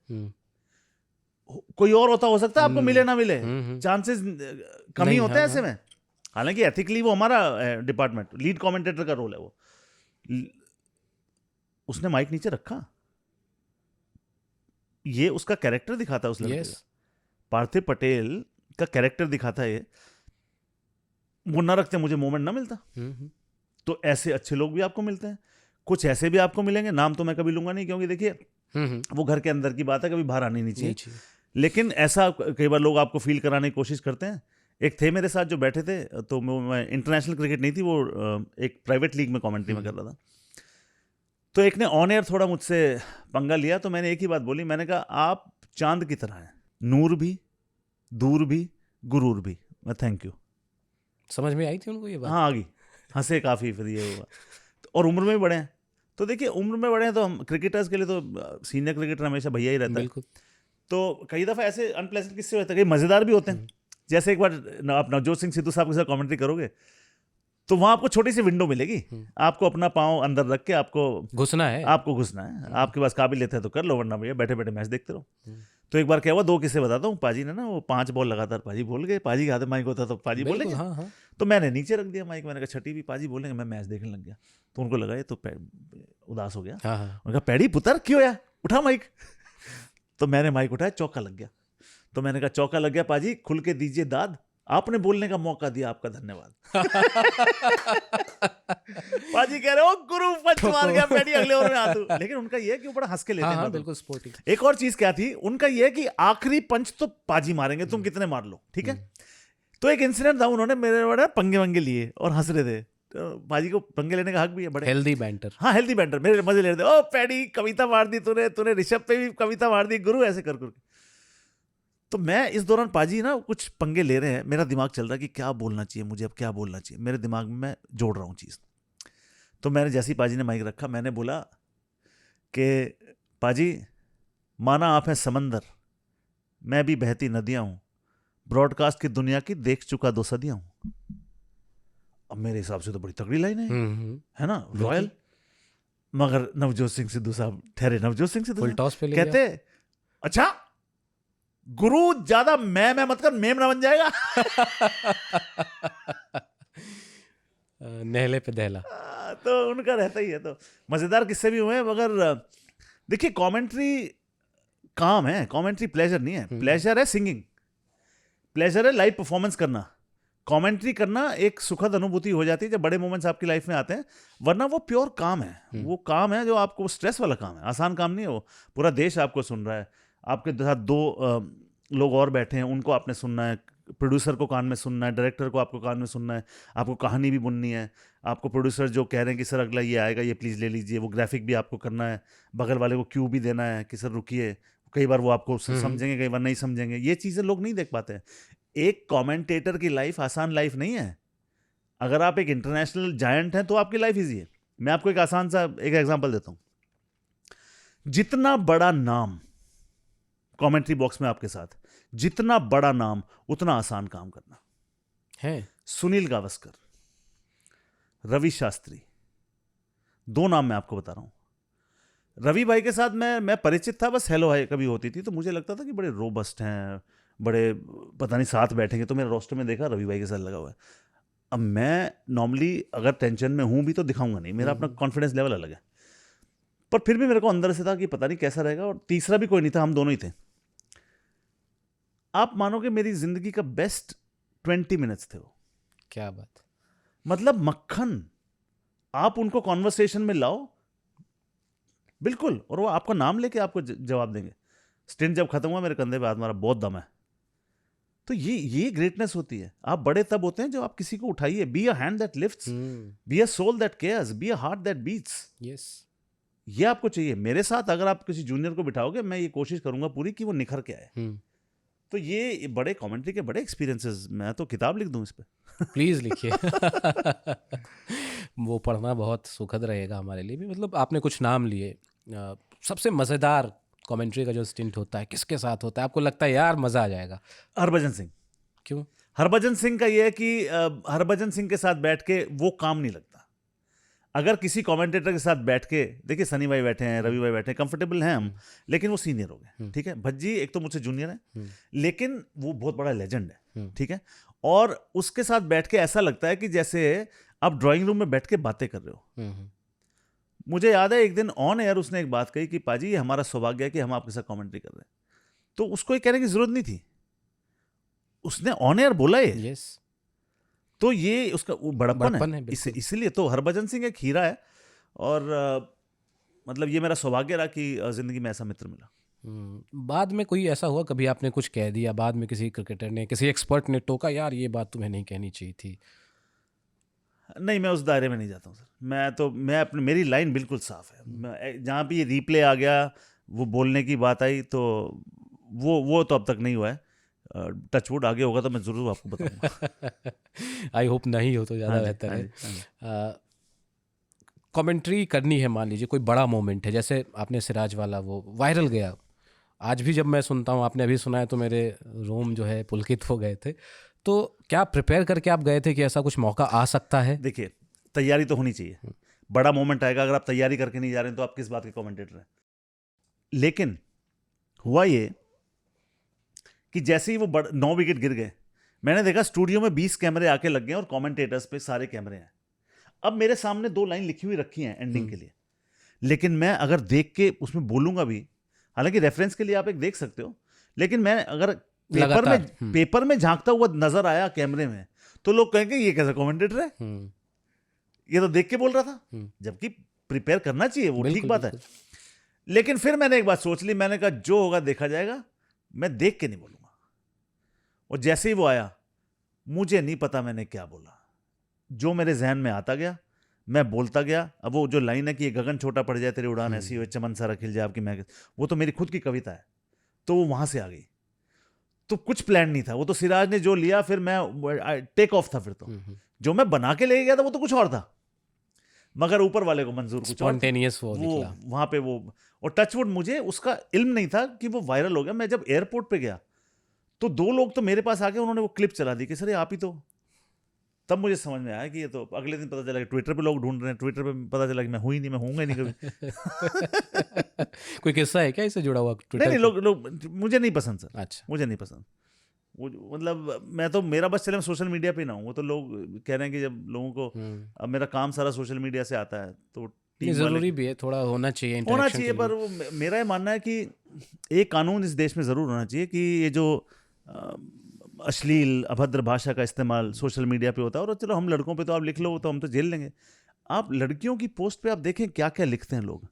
कोई और होता, हो सकता है आपको मिले ना मिले, चांसेस कम ही होते हैं ऐसे में। हालांकि एथिकली वो हमारा डिपार्टमेंट, लीड कमेंटेटर का रोल है वो। उसने माइक नीचे रखा, ये उसका कैरेक्टर दिखाता है उस लड़के का। पार्थिव पटेल का कैरेक्टर दिखाता है ये। वो ना रखते मुझे मोमेंट ना मिलता। तो ऐसे अच्छे लोग भी आपको मिलते हैं, कुछ ऐसे भी आपको मिलेंगे। नाम तो मैं कभी लूंगा नहीं, क्योंकि देखिए वो घर के अंदर की बात है, कभी बाहर आनी नहीं चाहिए। लेकिन ऐसा कई बार लोग आपको फील कराने की कोशिश करते हैं। एक थे मेरे साथ जो बैठे थे, तो मैं इंटरनेशनल क्रिकेट नहीं थी, वो एक प्राइवेट लीग में कमेंट्री में कर रहा था। तो एक ने ऑन एयर थोड़ा मुझसे पंगा लिया, तो मैंने एक ही बात बोली, मैंने कहा आप चांद की तरह हैं, नूर भी, दूर भी, गुरूर भी। मैं थैंक यू। समझ में आई थी उनको ये बात? हाँ, आ गई, हंसे काफ़ी, फिर ये हुआ। और उम्र में भी बड़े हैं, तो देखिए उम्र में बड़े हैं तो हम क्रिकेटर्स के लिए तो सीनियर क्रिकेटर हमेशा भैया ही रहता है। तो कई दफ़ा ऐसे अनप्लेजेंट किस्से होते हैं, कई मज़ेदार भी होते हैं। जैसे एक बार आप नवजोत सिंह सिद्धू साहब के साथ कमेंट्री करोगे तो वहां आपको छोटी सी विंडो मिलेगी, आपको अपना पाँव अंदर रख के आपको घुसना है। आपके पास काबिलियत है तो कर लो, वरना भैया बैठे बैठे मैच देखते रहो। तो एक बार क्या हुआ, 2 किस्से बताता हूँ। पाजी ने ना वो 5 बॉल लगातार पाजी बोल गए, पाजी के हाथ में माइक होता तो पाजी बिल्कुल, बोलेंगे। हाँ हाँ। तो मैंने नीचे रख दिया माइक, मैंने कहा छठी भी पाजी बोलेंगे, मैं मैच देखने लग गया। तो उनको लगा ये तो उदास हो गया। हाँ हाँ। उन्होंने कहा पैडी पुत्र क्यों यार, उठा माइक। तो मैंने माइक उठाया, चौका लग गया। तो मैंने कहा चौका लग गया पाजी, खुल के दीजिए दाद, आपने बोलने का मौका दिया, आपका धन्यवाद। पाजी कह रहे हो गुरु पंच मार गया, पैडी अगले ओवर में आ तू। लेकिन उनका ये है कि वो बड़ा हंस के लेते हाँ हैं हाँ, बातों को। बिल्कुल स्पोर्टिव। एक और चीज क्या थी उनका, ये है कि आखिरी पंच तो पाजी मारेंगे, तुम कितने मार लो, ठीक है। तो एक इंसिडेंट था, उन्होंने मेरे बड़े पंगे वंगे लिए और हंस रहे थे। तो पाजी को पंगे लेने का हक भी है, बड़े हेल्दी बैंटर। हाँ हेल्दी बैंटर, मेरे मजे ले रहे थे। ओ पैडी कविता मार दी तूने ऋषभ पे भी कविता मार दी गुरु, ऐसे कर। तो मैं इस दौरान पाजी ना कुछ पंगे ले रहे हैं, मेरा दिमाग चल रहा है कि क्या बोलना चाहिए मुझे, अब क्या बोलना चाहिए, मेरे दिमाग में मैं जोड़ रहा हूँ चीज़। तो मैंने जैसे ही पाजी ने माइक रखा, मैंने बोला कि पाजी माना आप हैं समंदर, मैं भी बहती नदियां हूँ, ब्रॉडकास्ट की दुनिया की देख चुका 2 सदियां हूँ। अब मेरे हिसाब से तो बड़ी तगड़ी लाइन है ना, रॉयल। मगर नवजोत सिंह सिद्धू साहब ठहरे, नवजोत सिंह सिद्धू फुल टॉस पे ले कहते अच्छा गुरु ज्यादा मैं मत कर, मेम ना बन जाएगा। नहले पे दहला। तो उनका रहता ही है। तो मजेदार किस्से भी हुए हैं, मगर देखिए कमेंट्री काम है, कमेंट्री प्लेजर नहीं है। प्लेजर है सिंगिंग, प्लेजर है लाइव परफॉर्मेंस करना। कमेंट्री करना एक सुखद अनुभूति हो जाती है जब बड़े मोमेंट्स आपकी लाइफ में आते हैं, वरना वो प्योर काम है। वो काम है जो आपको स्ट्रेस वाला काम है, आसान काम नहीं है वो। पूरा देश आपको सुन रहा है, आपके साथ 2 लोग और बैठे हैं, उनको आपने सुनना है, प्रोड्यूसर को कान में सुनना है, डायरेक्टर को आपको कान में सुनना है, आपको कहानी भी बुननी है, आपको प्रोड्यूसर जो कह रहे हैं कि सर अगला ये आएगा, ये प्लीज़ ले लीजिए, वो ग्राफिक भी आपको करना है, बगल वाले को क्यू भी देना है कि सर रुकिए। कई बार वो आपको समझेंगे, कई बार नहीं समझेंगे। ये चीज़ें लोग नहीं देख पाते हैं। एक कमेंटेटर की लाइफ आसान लाइफ नहीं है। अगर आप एक इंटरनेशनल जायंट हैं तो आपकी लाइफ ईजी है। मैं आपको एक आसान सा एक एग्जांपल देता हूं। जितना बड़ा नाम कमेंट्री बॉक्स में आपके साथ, जितना बड़ा नाम उतना आसान काम करना है। सुनील गावस्कर, रवि शास्त्री, 2 नाम मैं आपको बता रहा हूं। रवि भाई के साथ मैं परिचित था, बस हेलो हाय कभी होती थी, तो मुझे लगता था कि बड़े रोबस्ट हैं, बड़े पता नहीं साथ बैठेंगे। तो मेरे रोस्टर में देखा रवि भाई के साथ लगा हुआ है। अब मैं नॉर्मली अगर टेंशन में हूं भी तो दिखाऊंगा नहीं, मेरा अपना कॉन्फिडेंस लेवल अलग है, पर फिर भी मेरे को अंदर से था कि पता नहीं कैसा रहेगा। और तीसरा भी कोई नहीं था, हम दोनों ही थे। आप मानोगे मेरी जिंदगी का बेस्ट 20 मिनट्स थे वो। क्या बात, मतलब मक्खन। आप उनको कॉन्वर्सेशन में लाओ बिल्कुल, और वो आपका नाम लेके आपको जवाब देंगे। स्टिंट जब खत्म हुआ मेरे कंधे पे हाथ मारा, बहुत दम है। तो ये ग्रेटनेस होती है। आप बड़े तब होते हैं जब आप किसी को उठाइए। Be a hand that lifts, be a soul that cares, be a heart that beats. Yes, ये आपको चाहिए। मेरे साथ अगर आप किसी जूनियर को बिठाओगे, मैं ये कोशिश करूंगा पूरी कि वो निखर के आए। तो ये बड़े कमेंट्री के बड़े एक्सपीरियंसेस, मैं तो किताब लिख दूं इस पे। प्लीज लिखिए। वो पढ़ना बहुत सुखद रहेगा हमारे लिए भी। मतलब आपने कुछ नाम लिए, सबसे मज़ेदार कमेंट्री का जो स्टिंट होता है किसके साथ होता है, आपको लगता है यार मज़ा आ जाएगा? हरभजन सिंह। क्यों? हरभजन सिंह का ये है कि हरभजन सिंह के साथ बैठ के वो काम नहीं लगता। अगर किसी कमेंटेटर के साथ बैठ के, देखिए सनी भाई बैठे हैं, रवि भाई बैठे हैं, कंफर्टेबल हैं हम, लेकिन वो सीनियर हो गए, ठीक है। भज्जी एक तो मुझसे जूनियर है, लेकिन वो बहुत बड़ा लेजेंड है, ठीक है। और उसके साथ बैठ के ऐसा लगता है कि जैसे आप ड्राइंग रूम में बैठ के बातें कर रहे हो। मुझे याद है एक दिन ऑन एयर उसने एक बात कही कि पाजी ये हमारा सौभाग्य है कि हम आपके साथ कमेंट्री कर रहे हैं। तो उसको ये कहने की जरूरत नहीं थी, उसने ऑन एयर बोला ये। यस। तो ये उसका बड़प्पन है। इसीलिए तो हरभजन सिंह एक हीरा है। और मतलब ये मेरा सौभाग्य रहा कि जिंदगी में ऐसा मित्र मिला। बाद में कोई ऐसा हुआ कभी आपने कुछ कह दिया, बाद में किसी क्रिकेटर ने, किसी एक्सपर्ट ने टोका यार ये बात तुम्हें नहीं कहनी चाहिए थी? नहीं, मैं उस दायरे में नहीं जाता हूँ सर। मेरी लाइन बिल्कुल साफ है। जहाँ भी ये रिप्ले आ गया, वो बोलने की बात आई, तो वो तो अब तक नहीं हुआ है। टचवुड आगे होगा तो मैं ज़रूर आपको बताऊंगा। आई होप नहीं हो तो ज़्यादा बेहतर है। कमेंट्री करनी है, मान लीजिए कोई बड़ा मोमेंट है, जैसे आपने सिराज वाला वो वायरल गया, आज भी जब मैं सुनता हूँ, आपने अभी सुना है तो मेरे रोम जो है पुलकित हो गए थे। तो क्या प्रिपेयर करके आप गए थे कि ऐसा कुछ मौका आ सकता है? देखिए, तैयारी तो होनी चाहिए। बड़ा मोमेंट आएगा, अगर आप तैयारी करके नहीं जा रहे हैं तो आप किस बात के कमेंटेटर हैं। लेकिन हुआ ये कि जैसे ही वो 9 विकेट गिर गए, मैंने देखा स्टूडियो में 20 कैमरे आके लग गए और कमेंटेटर्स पे सारे कैमरे हैं। अब मेरे सामने 2 लाइन लिखी हुई रखी हैं एंडिंग के लिए, लेकिन मैं अगर देख के उसमें बोलूंगा भी, हालांकि रेफरेंस के लिए आप एक देख सकते हो, लेकिन मैं अगर पेपर में झांकता हुआ नजर आया कैमरे में, तो लोग कहेंगे ये कैसा कमेंटेटर है, ये तो देख के बोल रहा था। जबकि प्रिपेयर करना चाहिए, वो ठीक बात है। लेकिन फिर मैंने एक बात सोच ली, मैंने कहा जो होगा देखा जाएगा, मैं देख के नहीं बोलूंगा। और जैसे ही वो आया, मुझे नहीं पता मैंने क्या बोला, जो मेरे जहन में आता गया मैं बोलता गया। अब वो जो लाइन है कि ये गगन छोटा पड़ जाए तेरी उड़ान ऐसी हो, चमन सारा खिल जाए आपकी महक, वो तो मेरी खुद की कविता है, तो वो वहां से आ गई। तो कुछ प्लान नहीं था, वो तो सिराज ने जो लिया, फिर मैं टेक ऑफ था। फिर तो जो मैं बना के ले गया था वो तो कुछ और था, मगर ऊपर वाले को मंजूर कुछ और था। वो वहां पे वो, और टचवुड मुझे उसका इल्म नहीं था कि वो वायरल हो गया। मैं जब एयरपोर्ट पे गया तो 2 लोग तो मेरे पास आके उन्होंने वो क्लिप चला दी कि सर ये आप ही तो। तब मुझे समझ में आया कि ये तो, अगले दिन पता चला कि ट्विटर पे लोग ढूंढ रहे हैं, ट्विटर पे पता चला कि मैं हुई नहीं, मैं होऊंगा ही नहीं कभी। कोई किस्सा है क्या इससे जुड़ा हुआ ट्विटर? नहीं, लोग मुझे नहीं पसंद सर। अच्छा, मुझे नहीं पसंद वो, मतलब मैं तो, मेरा बस चले मैं सोशल मीडिया पे ना हूँ। वो तो लोग कह रहे हैं कि जब लोगों को, अब मेरा काम सारा सोशल मीडिया से आता है तो जरूरी भी है, थोड़ा होना चाहिए, पर वो मेरा ये मानना है कि एक कानून इस देश में जरूर होना चाहिए कि ये जो अश्लील अभद्र भाषा का इस्तेमाल सोशल मीडिया पे होता है, और चलो हम लड़कों पे तो आप लिख लो तो हम तो जेल लेंगे, आप लड़कियों की पोस्ट पे आप देखें क्या क्या लिखते हैं लोग,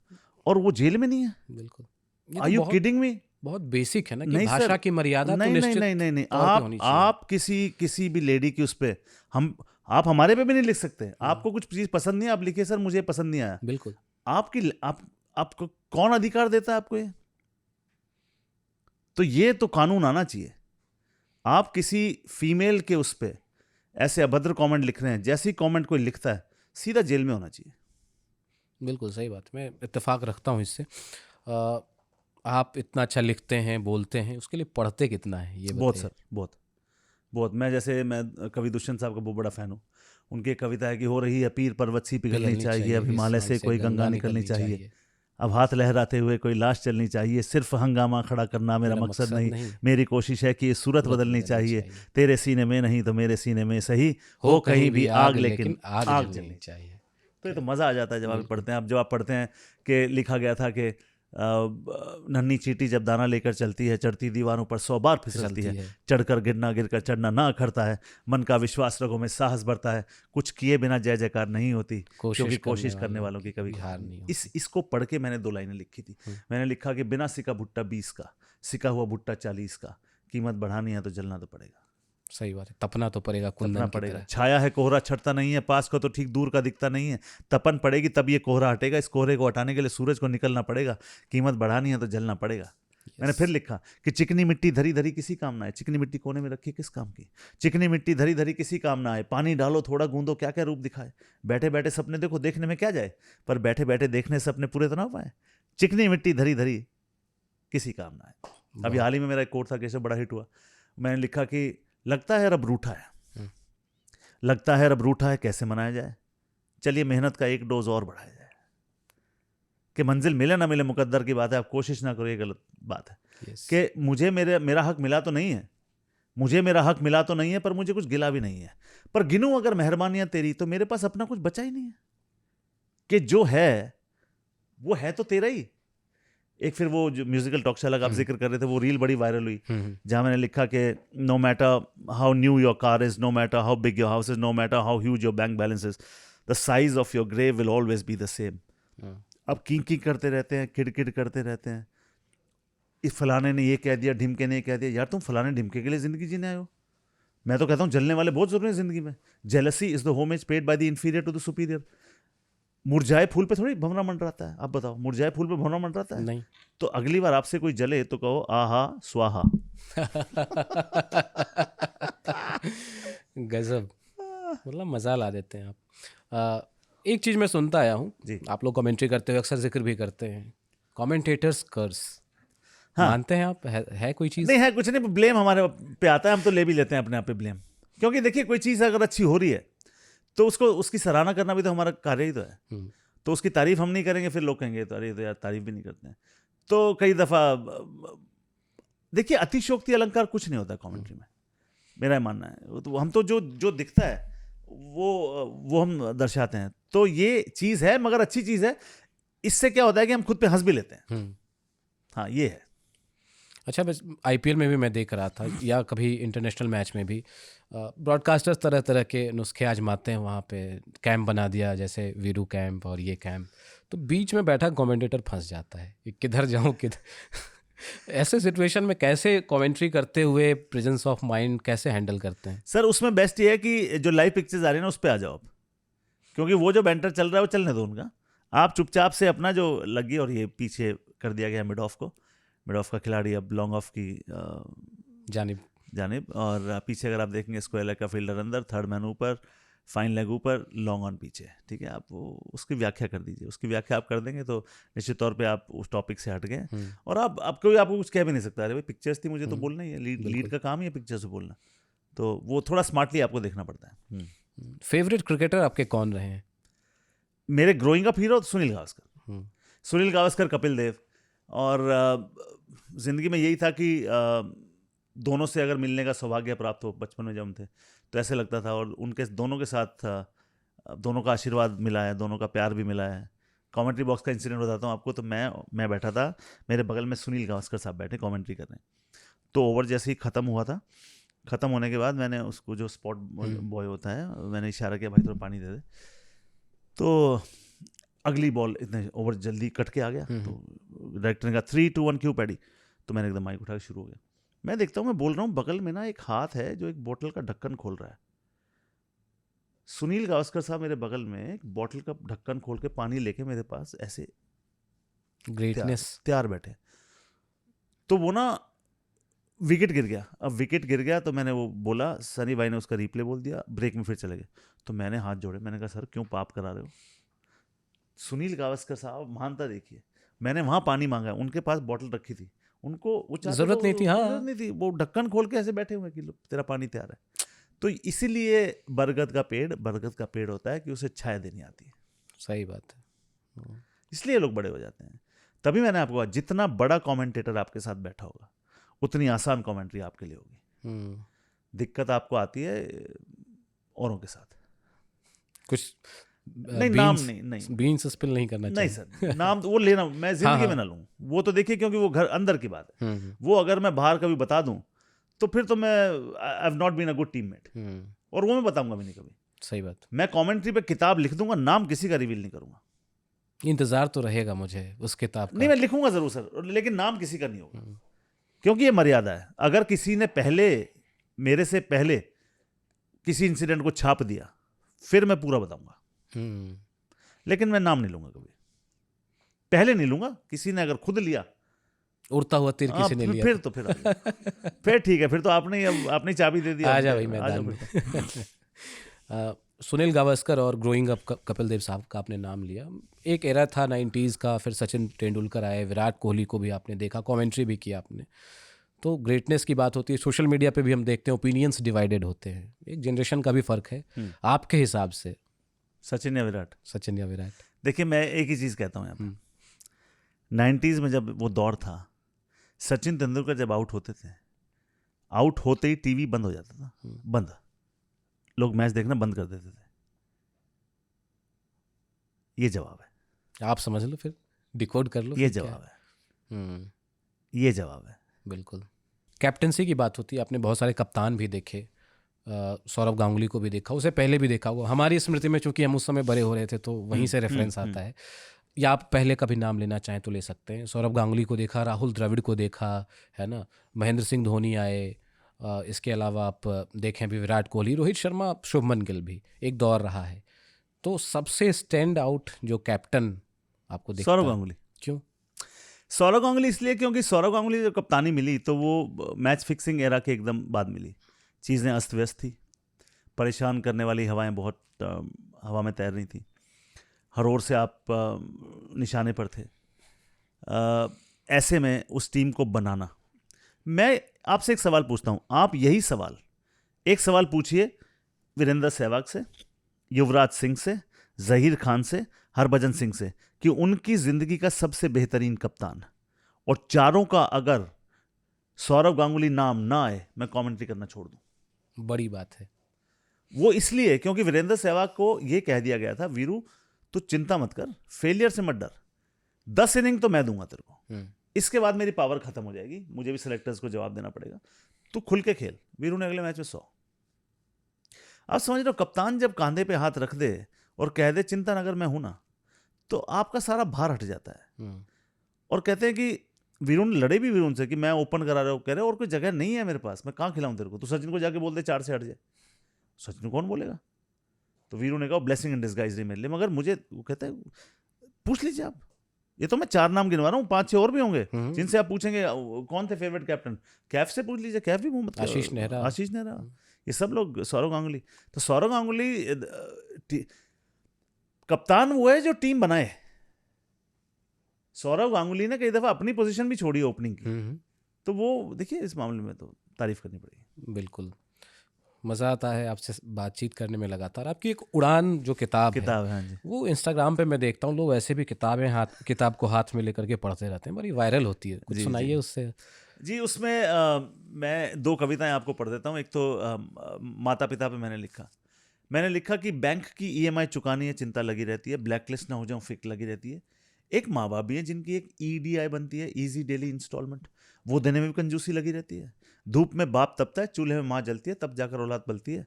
और वो जेल में नहीं है। बिल्कुल। Are you kidding me? बहुत बेसिक है ना कि भाषा की मर्यादा तो निश्चित नहीं, आप किसी भी लेडी की उस पे, आप हमारे पे भी नहीं लिख सकते। आपको कुछ चीज पसंद नहीं है, आप लिखिए सर मुझे पसंद नहीं आया। बिल्कुल। आपको कौन अधिकार देता है आपको ये? तो ये तो कानून आना चाहिए। आप किसी फीमेल के उस पे ऐसे अभद्र कमेंट लिख रहे हैं, जैसे ही कमेंट कोई लिखता है सीधा जेल में होना चाहिए। बिल्कुल सही बात, मैं इत्तेफाक रखता हूँ इससे। आप इतना अच्छा लिखते हैं, बोलते हैं, उसके लिए पढ़ते कितना है ये बहुत सर, बहुत। मैं कवि दुष्यंत साहब का बहुत बड़ा फैन हूँ। उनकी कविता है कि हो रही है पीर पर्वत सी पिघलनी चाहिए, अब हिमालय से कोई गंगा निकलनी चाहिए, अब हाथ लहराते हुए कोई लाश चलनी चाहिए, सिर्फ हंगामा खड़ा करना मेरा मकसद नहीं, मेरी कोशिश है कि ये सूरत बदलनी चाहिए, तेरे सीने में नहीं तो मेरे सीने में सही हो कहीं भी आग, लेकिन आग जलनी चाहिए। तो ये तो मज़ा आ जाता है जब आप पढ़ते हैं। अब जब आप पढ़ते हैं कि लिखा गया था कि नन्ही चींटी जब दाना लेकर चलती है, चढ़ती दीवारों पर 100 बार फिसलती है, चढ़कर गिरना गिरकर चढ़ना ना अखरता है, मन का विश्वास रगों में साहस बढ़ता है, कुछ किए बिना जय जयकार नहीं होती, क्योंकि कोशिश करने वालों की कभी हार नहीं होती। इसको पढ़ के मैंने 2 लाइनें लिखी थी। मैंने लिखा कि बिना सिका भुट्टा 20 का, सिका हुआ भुट्टा 40 का, कीमत बढ़ानी है तो जलना तो पड़ेगा। सही बात है, तपना तो पड़ेगा, कुंदन पड़ेगा। छाया है कोहरा छटता नहीं है, पास को तो ठीक दूर का दिखता नहीं है, तपन पड़ेगी तब ये कोहरा हटेगा, इस कोहरे को हटाने के लिए सूरज को निकलना पड़ेगा, कीमत बढ़ानी है तो जलना पड़ेगा। मैंने फिर लिखा कि चिकनी मिट्टी धरी धरी किसी काम ना आए, चिकनी मिट्टी कोने में रखी किस काम की, चिकनी मिट्टी धरी धरी किसी काम ना आए, पानी डालो थोड़ा गूंदो क्या क्या रूप दिखाए, बैठे बैठे सपने देखो देखने में क्या जाए, पर बैठे बैठे देखने से अपने पूरे तो ना पाए, चिकनी मिट्टी धरी धरी किसी काम ना आए। अभी हाल ही में मेरा एक कोट था, कैसे बड़ा हिट हुआ। मैंने लिखा कि लगता है रब रूठा है, लगता है रब रूठा है, कैसे मनाया जाए, चलिए मेहनत का एक डोज और बढ़ाया जाए, कि मंजिल मिले ना मिले मुकद्दर की बात है, आप कोशिश ना करो ये गलत बात है। कि मुझे मेरा हक मिला तो नहीं है, मुझे मेरा हक मिला तो नहीं है, पर मुझे कुछ गिला भी नहीं है, पर गिनूं अगर मेहरबानियां तेरी तो मेरे पास अपना कुछ बचा ही नहीं है, कि जो है वो है तो तेरा ही। एक फिर वो जो म्यूजिकल टॉक शो लगा आप जिक्र कर रहे थे, वो रील बड़ी वायरल हुई जहां मैंने लिखा कि no matter how new your car is, no matter how big your house is, no matter how huge your bank balance is, the size of your grave will always be the same. अब की करते रहते हैं, किड़किड़ करते रहते हैं, इस फलाने ने ये कह दिया, ढिमके ने ये कह दिया। यार तुम फलाने ढिमके के लिए जिंदगी जीने आए हो? मैं तो कहता हूँ जलने वाले बहुत जरूरी है जिंदगी में। Jealousy is the homage paid by the inferior to the superior. मुरझाए फूल पे थोड़ी भंवरा मंडराता है, आप बताओ, मुरझाए फूल पे भंवरा मंडराता है? नहीं। तो अगली बार आपसे कोई जले तो कहो आहा स्वाहा। गजब, मतलब मजा ला देते हैं आप। एक चीज मैं सुनता आया हूँ, आप लोग कमेंट्री करते हुए अक्सर जिक्र भी करते हैं, कमेंटेटर्स कर्स। हाँ। मानते हैं आप? है कोई चीज? नहीं है, कुछ नहीं, ब्लेम हमारे पे आता है, हम तो ले भी लेते हैं अपने आप पे ब्लेम। क्योंकि देखिए कोई चीज़ अगर अच्छी हो रही है तो उसको उसकी सराहना करना भी तो हमारा कार्य ही तो है। तो उसकी तारीफ हम नहीं करेंगे फिर लोग कहेंगे तो अरे तो यार तारीफ भी नहीं करते हैं। तो कई दफ़ा देखिए अतिशयोक्ति अलंकार कुछ नहीं होता कमेंट्री में, मेरा मानना है। तो हम तो जो जो दिखता है वो हम दर्शाते हैं। तो ये चीज़ है मगर अच्छी चीज़ है। इससे क्या होता है कि हम खुद पे हंस भी लेते हैं। हाँ ये है। अच्छा, बस आईपीएल में भी मैं देख रहा था या कभी इंटरनेशनल मैच में भी ब्रॉडकास्टर्स तरह तरह के नुस्खे आजमाते हैं। वहाँ पे कैंप बना दिया, जैसे वीरू कैंप और ये कैंप, तो बीच में बैठा कमेंटेटर फंस जाता है कि किधर जाऊँ किधर। ऐसे सिचुएशन में कैसे कमेंट्री करते हुए प्रेजेंस ऑफ माइंड कैसे हैंडल करते हैं? सर उसमें बेस्ट ये है कि जो लाइव पिक्चर्स आ रही है ना उस पर आ जाओ आप, क्योंकि वो जो बैंटर चल रहा है वो चलने दो उनका। आप चुपचाप से अपना जो लगी, और ये पीछे कर दिया गया मिड ऑफ को, मिड ऑफ का खिलाड़ी अब लॉन्ग ऑफ की जानिब, और पीछे अगर आप देखेंगे स्क्वायर लेग का फील्डर अंदर, थर्ड मैन ऊपर, फाइन लेग ऊपर, लॉन्ग ऑन पीछे, ठीक है। आप वो उसकी व्याख्या कर दीजिए। उसकी व्याख्या आप कर देंगे तो निश्चित तौर पे आप उस टॉपिक से हट गए, और आप कोई आपको कुछ कह भी नहीं सकता। अरे भाई पिक्चर्स थी, मुझे तो बोलना ही है, लीड का काम ही है पिक्चर से बोलना। तो वो थोड़ा स्मार्टली आपको देखना पड़ता है। फेवरेट क्रिकेटर आपके कौन रहे हैं? मेरे growing up hero Sunil Gavaskar, Sunil Gavaskar, Kapil Dev. और ज़िंदगी में यही था कि दोनों से अगर मिलने का सौभाग्य प्राप्त हो, बचपन में जब हम थे तो ऐसे लगता था, और उनके दोनों के साथ दोनों का आशीर्वाद मिला है, दोनों का प्यार भी मिला है। कमेंट्री बॉक्स का इंसिडेंट बताता हूँ आपको। तो मैं बैठा था, मेरे बगल में सुनील गावस्कर साहब बैठे कमेंट्री कर रहे हैं। तो ओवर जैसे ही ख़त्म हुआ था, ख़त्म होने के बाद मैंने उसको, जो स्पॉट बॉय होता है, मैंने इशारा किया भाई थोड़ा पानी दे दे। तो अगली बॉल इतने ओवर जल्दी कट के आ गया। तो डायरेक्टर ने कहा 3-2-1 क्यों पैडी। तो मैंने एकदम माइक उठा के शुरू हो गया। मैं देखता हूँ, मैं बोल रहा हूँ, बगल में ना एक हाथ है जो एक बोतल का ढक्कन खोल रहा है। सुनील गावस्कर साहब मेरे बगल में एक बोतल का ढक्कन खोल के पानी लेके मेरे पास ऐसे ग्रेटनेस तैयार बैठे। तो वो ना विकेट गिर गया। अब विकेट गिर गया तो मैंने वो बोला, सनी भाई ने उसका रिप्ले बोल दिया, ब्रेक में फिर चले गए। तो मैंने हाथ जोड़े, मैंने कहा सर क्यों पाप करा रहे हो। सुनील गावस्कर साहब मानता देखिए, मैंने वहाँ पानी मांगा, उनके पास बोतल रखी थी, उनको वो जरूरत नहीं थी। हाँ, जरूरत नहीं थी, वो ढक्कन खोल के ऐसे बैठे हुए कि लो तेरा पानी तैयार है। तो इसीलिए बरगद का पेड़ होता है कि उसे छाया देनी आती है। सही बात है। इसलिए लोग बड़े हो जाते हैं। तभी मैंने आपको कहा, जितना बड़ा कमेंटेटर आपके साथ बैठा होगा उतनी आसान कमेंट्री आपके लिए होगी। दिक्कत आपको आती है औरों के साथ। कुछ नहीं, नाम नहीं बीन्स स्पिल नहीं करना चाहिए। नहीं सर, नाम वो लेना मैं जिंदगी में ना लूँ। वो तो देखिए, क्योंकि वो घर अंदर की बात है। वो अगर मैं बाहर कभी बता दूं तो फिर तो मैं I have not been a good teammate, और वो मैं बताऊंगा भी नहीं कभी। सही बात। मैं कमेंट्री पे किताब लिख दूंगा, नाम किसी का रिवील नहीं करूंगा। इंतजार तो रहेगा मुझे उस किताब का। नहीं, मैं लिखूंगा जरूर सर, लेकिन नाम किसी का नहीं होगा, क्योंकि ये मर्यादा है। अगर किसी ने मेरे से पहले किसी इंसिडेंट को छाप दिया फिर मैं पूरा बताऊंगा, लेकिन मैं नाम नहीं लूंगा कभी, पहले नहीं लूंगा। किसी ने अगर खुद लिया, उड़ता हुआ तीर किसी ने लिया, फिर ठीक है, फिर तो आपने चाबी दे दिया। आ जा भाई मैदान में। सुनील गावस्कर और ग्रोइंग अप कपिल देव साहब का आपने नाम लिया। एक एरा था 90s का, फिर सचिन तेंदुलकर आए, विराट कोहली को भी आपने देखा, कमेंट्री भी किया आपने। तो ग्रेटनेस की बात होती है, सोशल मीडिया पे भी हम देखते हैं ओपिनियंस डिवाइडेड होते हैं, एक जनरेशन का भी फ़र्क है। आपके हिसाब से सचिन या विराट? देखिए मैं एक ही चीज़ कहता हूँ यहाँ पर, 90s में जब वो दौर था, सचिन तेंदुलकर जब आउट होते थे, आउट होते ही टीवी बंद हो जाता था, बंद, लोग मैच देखना बंद कर देते थे। ये जवाब है, आप समझ लो, फिर डिकोड कर लो। ये जवाब है, ये जवाब है। बिल्कुल। कैप्टनसी की बात होती है, आपने बहुत सारे कप्तान भी देखे, सौरव गांगुली को भी देखा, उसे पहले भी देखा होगा। हमारी स्मृति में चूंकि हम उस समय बड़े हो रहे थे तो वहीं से रेफरेंस आता है। या आप पहले का भी नाम लेना चाहें तो ले सकते हैं। सौरव गांगुली को देखा, राहुल द्रविड़ को देखा, है ना, महेंद्र सिंह धोनी आए, इसके अलावा आप देखें भी विराट कोहली, रोहित शर्मा, शुभमन गिल भी एक दौर रहा है। तो सबसे स्टैंड आउट जो कैप्टन आपको दिखता है, सौरव गांगुली। क्यों सौरव गांगुली? इसलिए क्योंकि सौरव गांगुली जब कप्तानी मिली तो वो मैच फिक्सिंग एरा के एकदम बाद मिली। चीज़ें अस्त व्यस्त थी, परेशान करने वाली हवाएं बहुत हवा में तैर रही थी, हर ओर से आप निशाने पर थे। ऐसे में उस टीम को बनाना, मैं आपसे एक सवाल पूछता हूं, आप यही सवाल एक सवाल पूछिए वीरेंद्र सहवाग से, युवराज सिंह से, जहीर खान से, हरभजन सिंह से कि उनकी जिंदगी का सबसे बेहतरीन कप्तान, और चारों का अगर सौरव गांगुली नाम ना आए मैं कमेंट्री करना छोड़ दूं। बड़ी बात है। वो इसलिए क्योंकि वीरेंद्र सहवाग को यह कह दिया गया था, वीरू तू चिंता मत कर, फेलियर से मत डर, 10 इनिंग तो मैं दूंगा तेरे को, इसके बाद मेरी पावर खत्म हो जाएगी, मुझे भी सिलेक्टर्स को जवाब देना पड़ेगा, तू खुल के खेल। वीरू ने अगले मैच में 100। आप समझ रहे हो, कप्तान जब कांधे पे हाथ रख दे और कह दे चिंता अगर मैं हूं ना, तो आपका सारा भार हट जाता है। और कहते हैं कि वीरू ने लड़े भी वीरू से कि मैं ओपन करा रहा हूं, कह रहे और कोई जगह नहीं है मेरे पास, मैं कहां खिलाऊं तेरे को, तो सचिन को जाके बोल दे 4 से हट जाए, सचिन को कौन बोलेगा। तो वीरू ने कहा ब्लेसिंग इन डिस्गाइज रही मेरे लिए, मगर मुझे वो कहता है पूछ लीजिए आप, ये तो मैं 4 नाम गिनवा रहा हूँ, 5-6 और भी होंगे जिनसे आप पूछेंगे कौन थे फेवरेट कैप्टन, कैफ से पूछ लीजिए, कैफ भी मोहम्मद आशीष नेहरा, ये सब लोग, सौरव गांगुली। तो सौरव गांगुली कप्तान वो है जो टीम बनाए। सौरव गांगुली ने कई दफा अपनी पोजीशन भी छोड़ी ओपनिंग की, तो वो देखिए इस मामले में तो तारीफ करनी पड़ेगी। बिल्कुल, मज़ा आता है आपसे बातचीत करने में लगातार। आपकी एक उड़ान जो किताब है, हाँ जी, वो इंस्टाग्राम पे मैं देखता हूँ, लोग ऐसे भी किताब को हाथ में लेकर के पढ़ते रहते हैं, बड़ी वायरल होती है, कुछ सुनाइए उससे। जी उसमें मैं 2 कविताएं आपको पढ़ देता हूँ। एक तो माता पिता पे मैंने लिखा कि बैंक की EMI चुकानी है, चिंता लगी रहती है, ब्लैकलिस्ट ना हो जाऊं, फिक्र लगी रहती है। एक माँ बाप भी है जिनकी एक EDI बनती है, ईजी डेली इंस्टॉलमेंट, वो देने में भी कंजूसी लगी रहती है। धूप में बाप तपता है, चूल्हे में माँ जलती है, तब जाकर औलाद पलती है।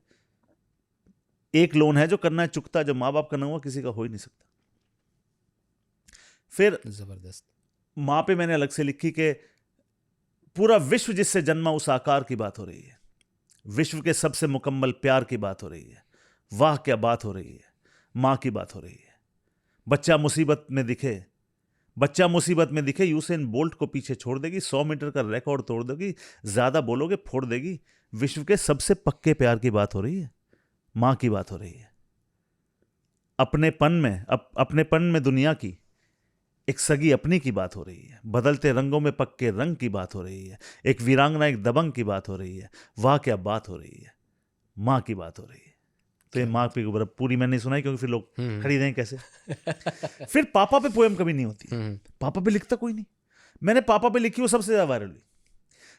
एक लोन है जो करना है चुकता, जो माँ बाप का ना हुआ किसी का हो ही नहीं सकता। फिर जबरदस्त माँ पे मैंने अलग से लिखी कि पूरा विश्व जिससे जन्मा उस आकार की बात हो रही है, विश्व के सबसे मुकम्मल प्यार की बात हो रही है, वाह क्या बात हो रही है, माँ की बात हो रही है। बच्चा मुसीबत में दिखे यूसेन बोल्ट को पीछे छोड़ देगी, 100 मीटर का रिकॉर्ड तोड़ देगी, ज्यादा बोलोगे फोड़ देगी, विश्व के सबसे पक्के प्यार की बात हो रही है, माँ की बात हो रही है। अपनेपन में दुनिया की एक सगी अपनी की बात हो रही है, बदलते रंगों में पक्के रंग की बात हो रही है, एक वीरांगना एक दबंग की बात हो रही है, वाह क्या बात हो रही है, माँ की बात हो रही है। तो ये माँ पे पूरी मैंने नहीं सुनाई क्योंकि फिर लोग खरीदें कैसे। फिर पापा पे पोएम कभी नहीं होती, पापा पे लिखता कोई नहीं। मैंने पापा पे लिखी, वो सबसे ज्यादा वायरल हुई।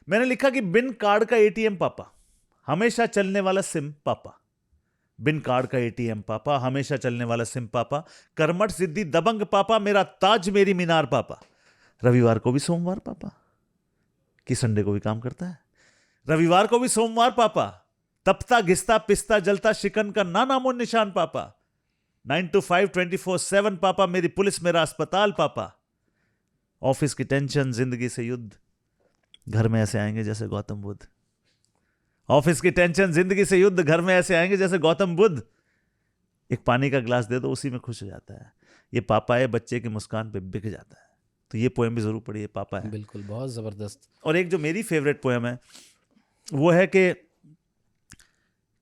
मैंने लिखा कि बिन कार्ड का ATM पापा, हमेशा चलने वाला सिम पापा, बिन कार्ड का ATM पापा, हमेशा चलने वाला सिम पापा, कर्मठ सिद्धि दबंग पापा, मेरा ताज मेरी मीनार पापा, रविवार को भी सोमवार पापा, कि संडे को भी काम करता है, रविवार को भी सोमवार पापा, तपता घिसता पिसता जलता शिकन का ना नामो निशान पापा, 9 to 5 24/7 पापा, मेरी पुलिस मेरा अस्पताल पापा, ऑफिस की टेंशन जिंदगी से युद्ध, घर में ऐसे आएंगे जैसे गौतम बुद्ध, ऑफिस की टेंशन जिंदगी से युद्ध, घर में ऐसे आएंगे जैसे गौतम बुद्ध, एक पानी का ग्लास दे दो उसी में खुश हो जाता है, ये पापा है, बच्चे की मुस्कान पे बिक जाता है। तो ये पोएम भी जरूर पढ़िए, पापा है। बिल्कुल, बहुत जबरदस्त। और एक जो मेरी फेवरेट पोएम है वो है कि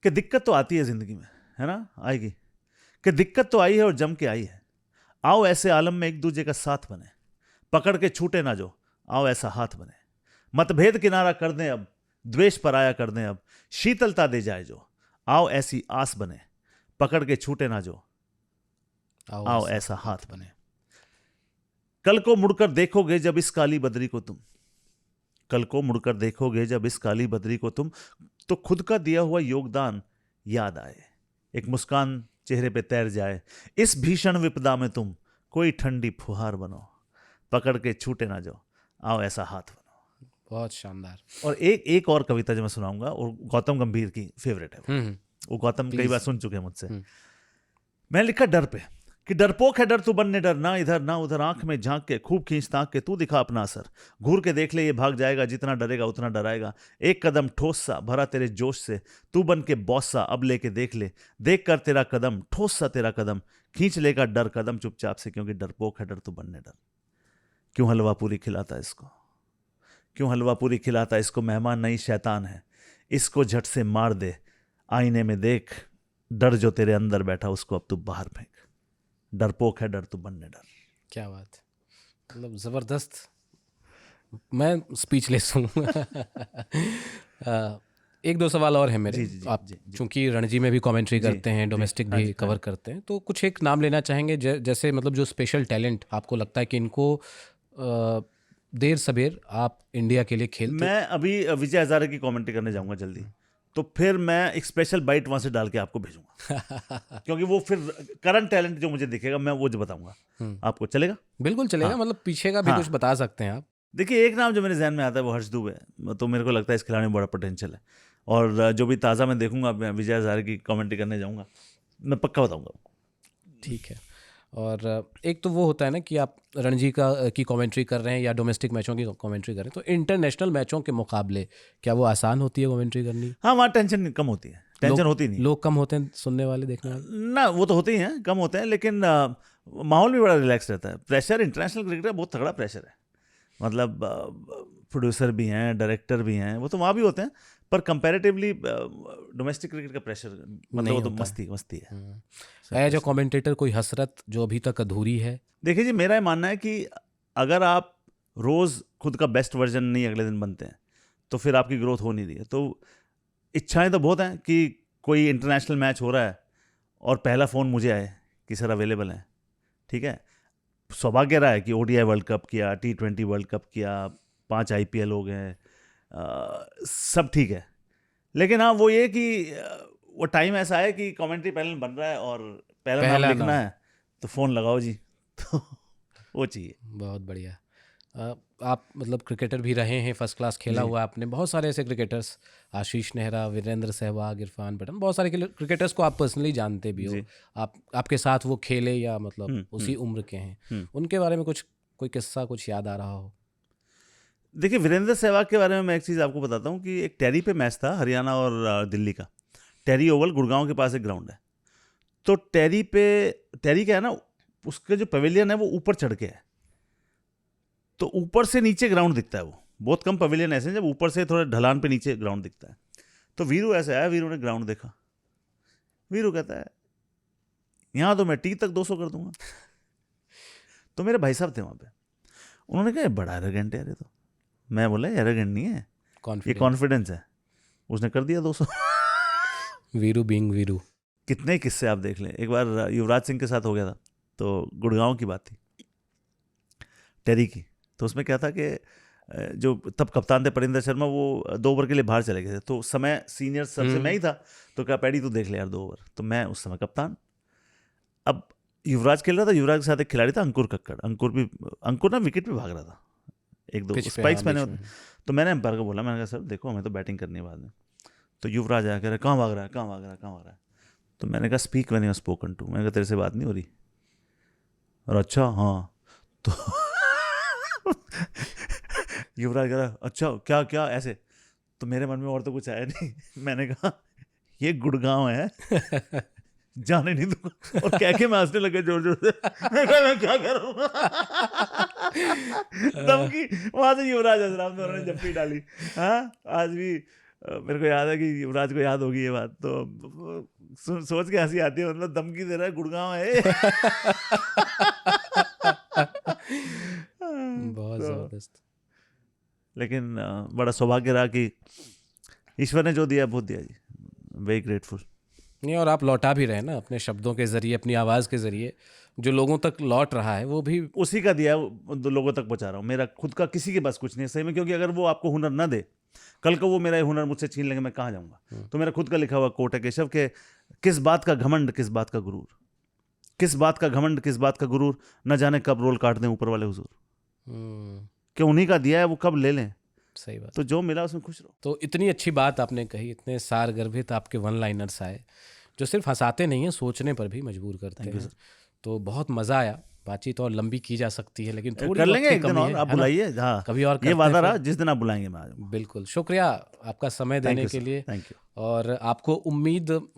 दिक्कत तो आती है जिंदगी में, है ना, आएगी, कि दिक्कत तो आई है और जम के आई है, आओ ऐसे आलम में एक दूसरे का साथ बने, पकड़ के छूटे ना जो, आओ ऐसा हाथ बने, मतभेद किनारा कर दें अब, द्वेष पराया कर दें अब, शीतलता दे जाए जो, आओ ऐसी आस बने, पकड़ के छूटे ना जो, आओ ऐसा हाथ बने। कल को मुड़कर देखोगे जब इस काली बदरी को तुम, कल को मुड़कर देखोगे जब इस काली बदरी को तुम, तो खुद का दिया हुआ योगदान याद आए, एक मुस्कान चेहरे पे तैर जाए, इस भीषण विपदा में तुम कोई ठंडी फुहार बनो, पकड़ के छूटे ना जो, आओ ऐसा हाथ बनो। बहुत शानदार। और एक और कविता जो मैं सुनाऊंगा, और गौतम गंभीर की फेवरेट है वो गौतम कई बार सुन चुके हैं मुझसे। मैंने लिखा डर पे कि डरपोक है डर तू बनने डर, ना इधर ना उधर, आंख में झांक के खूब खींच ताक के तू दिखा अपना असर, घूर के देख ले ये भाग जाएगा, जितना डरेगा उतना डराएगा, एक कदम ठोस सा भरा तेरे जोश से, तू बन के बॉस सा अब लेके देख ले, देख कर तेरा कदम ठोस सा तेरा कदम, खींच लेगा डर कदम चुपचाप से, क्योंकि डरपोक है डर तू बनने डर। क्यों हलवा पूरी खिलाता इसको, क्यों हलवा पूरी खिलाता इसको, मेहमान नहीं शैतान है, इसको झट से मार दे, आईने में देख, डर जो तेरे अंदर बैठा उसको अब तू बाहर फेंक, डरपोक है डर तू बनने डर। क्या बात, मतलब ज़बरदस्त, मैं स्पीचलेस हूँ। एक दो सवाल और है मेरे। जी, आप जी। चूंकि रणजी में भी कमेंट्री करते हैं, डोमेस्टिक हाँ भी जी, कवर करते हैं, तो कुछ एक नाम लेना चाहेंगे जैसे मतलब जो स्पेशल टैलेंट आपको लगता है कि इनको देर सबेर आप इंडिया के लिए खेलते। मैं अभी विजय हजारे की कमेंट्री करने जाऊंगा जल्दी, तो फिर मैं एक स्पेशल बाइट वहां से डाल के आपको भेजूंगा क्योंकि वो फिर करंट टैलेंट जो मुझे दिखेगा मैं वो जो बताऊंगा आपको। चलेगा? बिल्कुल चलेगा। हाँ। मतलब पीछे का भी हाँ। कुछ बता सकते हैं आप? देखिए, एक नाम जो मेरे जहन में आता है वो हर्ष दूबे है। तो मेरे को लगता है इस खिलाड़ी में बड़ा पोटेंशियल है, और जो भी ताज़ा मैं देखूंगा, मैं विजय हजारे की कमेंट्री करने जाऊंगा, मैं पक्का बताऊंगा। ठीक है। और एक तो वो होता है ना कि आप रणजी की कमेंट्री कर रहे हैं या डोमेस्टिक मैचों की कमेंट्री कर रहे हैं, तो इंटरनेशनल मैचों के मुकाबले क्या वो आसान होती है कमेंट्री करनी? हाँ, वहाँ टेंशन कम होती है, टेंशन होती नहीं है। लोग कम होते हैं सुनने वाले, देखने वाले? ना, वो तो होते ही हैं, कम होते हैं, लेकिन माहौल भी बड़ा रिलैक्स रहता है। प्रेशर इंटरनेशनल क्रिकेट में बहुत तगड़ा प्रेशर है, मतलब प्रोड्यूसर भी हैं, डायरेक्टर भी हैं, वो तो वहाँ भी होते हैं, पर कंपैरेटिवली डोमेस्टिक क्रिकेट का प्रेशर मतलब वो तो मस्ती है। एज अ कमेंटेटर कोई हसरत जो अभी तक अधूरी है? देखिए जी, मेरा ये मानना है कि अगर आप रोज़ खुद का बेस्ट वर्जन नहीं अगले दिन बनते हैं, तो फिर आपकी ग्रोथ हो नहीं रही है। तो इच्छाएं तो बहुत हैं कि कोई इंटरनेशनल मैच हो रहा है और पहला फ़ोन मुझे आए कि सर अवेलेबल है। ठीक है, सौभाग्य रहा है कि ODI वर्ल्ड कप किया, T20 वर्ल्ड कप किया, 5 IPL हो गए, सब ठीक है। लेकिन हाँ, वो ये कि वो टाइम ऐसा है कि कमेंट्री पैनल बन रहा है और पहला नाम लिखना है, तो फ़ोन लगाओ जी तो वो चाहिए। बहुत बढ़िया। आप मतलब क्रिकेटर भी रहे हैं, फर्स्ट क्लास खेला हुआ है आपने। बहुत सारे ऐसे क्रिकेटर्स, आशीष नेहरा, वीरेंद्र सहवाग, इरफान पठान, बहुत सारे क्रिकेटर्स को आप पर्सनली जानते भी हो। आपके साथ वो खेले या मतलब उसी उम्र के हैं, उनके बारे में कुछ कोई किस्सा कुछ याद आ रहा हो? देखिए, वीरेंद्र सहवाग के बारे में मैं एक चीज़ आपको बताता हूँ कि एक टेरी पे मैच था, हरियाणा और दिल्ली का। टेरी ओवल गुड़गांव के पास एक ग्राउंड है, तो टेरी क्या है ना, उसके जो पवेलियन है वो ऊपर चढ़ के है, तो ऊपर से नीचे ग्राउंड दिखता है। वो बहुत कम पवेलियन ऐसे हैं जब ऊपर से थोड़ा ढलान पे नीचे ग्राउंड दिखता है। तो वीरू ऐसे आया, वीरू ने ग्राउंड देखा, वीरू कहता है यहाँ तो मैं टी तक 200 कर दूंगा। तो मेरे भाई साहब थे वहाँ पे, उन्होंने कहा बड़ा एरोगेंट है यार ये तो। मैं बोला एरोगेंट नहीं है, ये कॉन्फिडेंस है। उसने कर दिया 200। वीरू बीइंग वीरू। कितने किस्से आप देख लें। एक बार युवराज सिंह के साथ हो गया था, तो गुड़गांव की बात थी, टेरी की। तो उसमें क्या था कि जो तब कप्तान थे परिंदर शर्मा, वो 2 ओवर के लिए बाहर चले गए थे, तो समय सीनियर सबसे मैं ही था। तो कहा पैडी तू देख ले यार 2 ओवर। तो मैं उस समय कप्तान, अब युवराज खेल रहा था, युवराज के साथ एक खिलाड़ी था अंकुर कक्कड़। अंकुर ना विकेट पे भाग रहा था, 1-2 स्पाइक्स मैंने होते। तो मैंने एम्पायर को बोला, मैंने कहा सर देखो हमें तो बैटिंग करनी है बाद में। तो युवराज आया, कह रहा कहाँ भाग रहा है, कहाँ भाग रहा है, कहाँ भाग रहा है। तो मैंने कहा speak when you are spoken to. मैंने कहा तेरे से बात नहीं हो रही। और अच्छा हाँ। तो युवराज कह रहा अच्छा क्या क्या ऐसे। तो मेरे मन में और तो कुछ आया नहीं। मैंने कहा ये गुड़गांव है, जाने नहीं दूंगा। और कह के मैं हंसने लगे जोर जोर से। मैं क्या करूँ। धमकी वहां से युवराज हंस रहा, उन्होंने जप्पी डाली। हाँ, आज भी मेरे को याद है कि युवराज को याद होगी ये बात। तो सोच के हंसी आती है, मतलब धमकी दे रहा है, गुड़गांव है। बहुत जबरदस्त। लेकिन बड़ा सौभाग्य रहा कि ईश्वर ने जो दिया बहुत दिया जी, वेरी ग्रेटफुल। नहीं, और आप लौटा भी रहे ना अपने शब्दों के जरिए, अपनी आवाज़ के जरिए, जो लोगों तक लौट रहा है वो भी उसी का दिया लोगों तक पहुंचा रहा हूँ। मेरा खुद का किसी के पास कुछ नहीं है सही में, क्योंकि अगर वो आपको हुनर ना दे, कल को वो मेरा हुनर मुझसे छीन लेंगे, मैं कहाँ जाऊँगा। तो मेरा खुद का लिखा हुआ कोट है केशव के, किस बात का घमंड किस बात का गुरूर, किस बात का घमंड किस बात का गुरूर, न जाने कब रोल काट दें ऊपर वाले हुजूर। कि उन्हीं का दिया है वो कब ले लें। सही बात। तो जो मिला उसमें खुश रहो। तो इतनी अच्छी बात आपने कही, इतने सार गर्भित आपके वन लाइनर्स आए जो सिर्फ हंसाते नहीं हैं, सोचने पर भी मजबूर करते हैं। तो बहुत मज़ा आया। बातचीत और लंबी की जा सकती है, लेकिन थोड़ी कर लेंगे एक दिन और, आप बुलाइए। हाँ, कभी और ये वादा रहा, जिस दिन आप बुलाएंगे मैं आ जाऊंगा। बिल्कुल। शुक्रिया आपका समय देने के लिए। Thank you. और आपको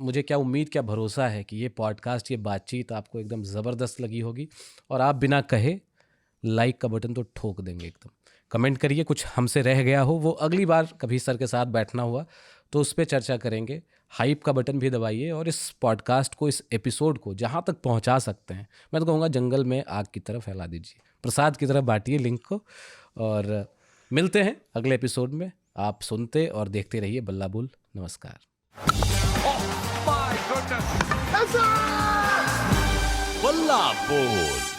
मुझे क्या उम्मीद, क्या भरोसा है कि ये पॉडकास्ट, ये बातचीत आपको एकदम ज़बरदस्त लगी होगी, और आप बिना कहे लाइक का बटन तो ठोक देंगे एकदम। कमेंट करिए, कुछ हमसे रह गया हो, वो अगली बार कभी सर के साथ बैठना हुआ तो उस पर चर्चा करेंगे। हाइप का बटन भी दबाइए, और इस पॉडकास्ट को, इस एपिसोड को जहाँ तक पहुँचा सकते हैं, मैं तो कहूँगा जंगल में आग की तरह फैला दीजिए, प्रसाद की तरह बांटिए लिंक को। और मिलते हैं अगले एपिसोड में। आप सुनते और देखते रहिए बल्ला बोल। नमस्कार। बल्ला बोल।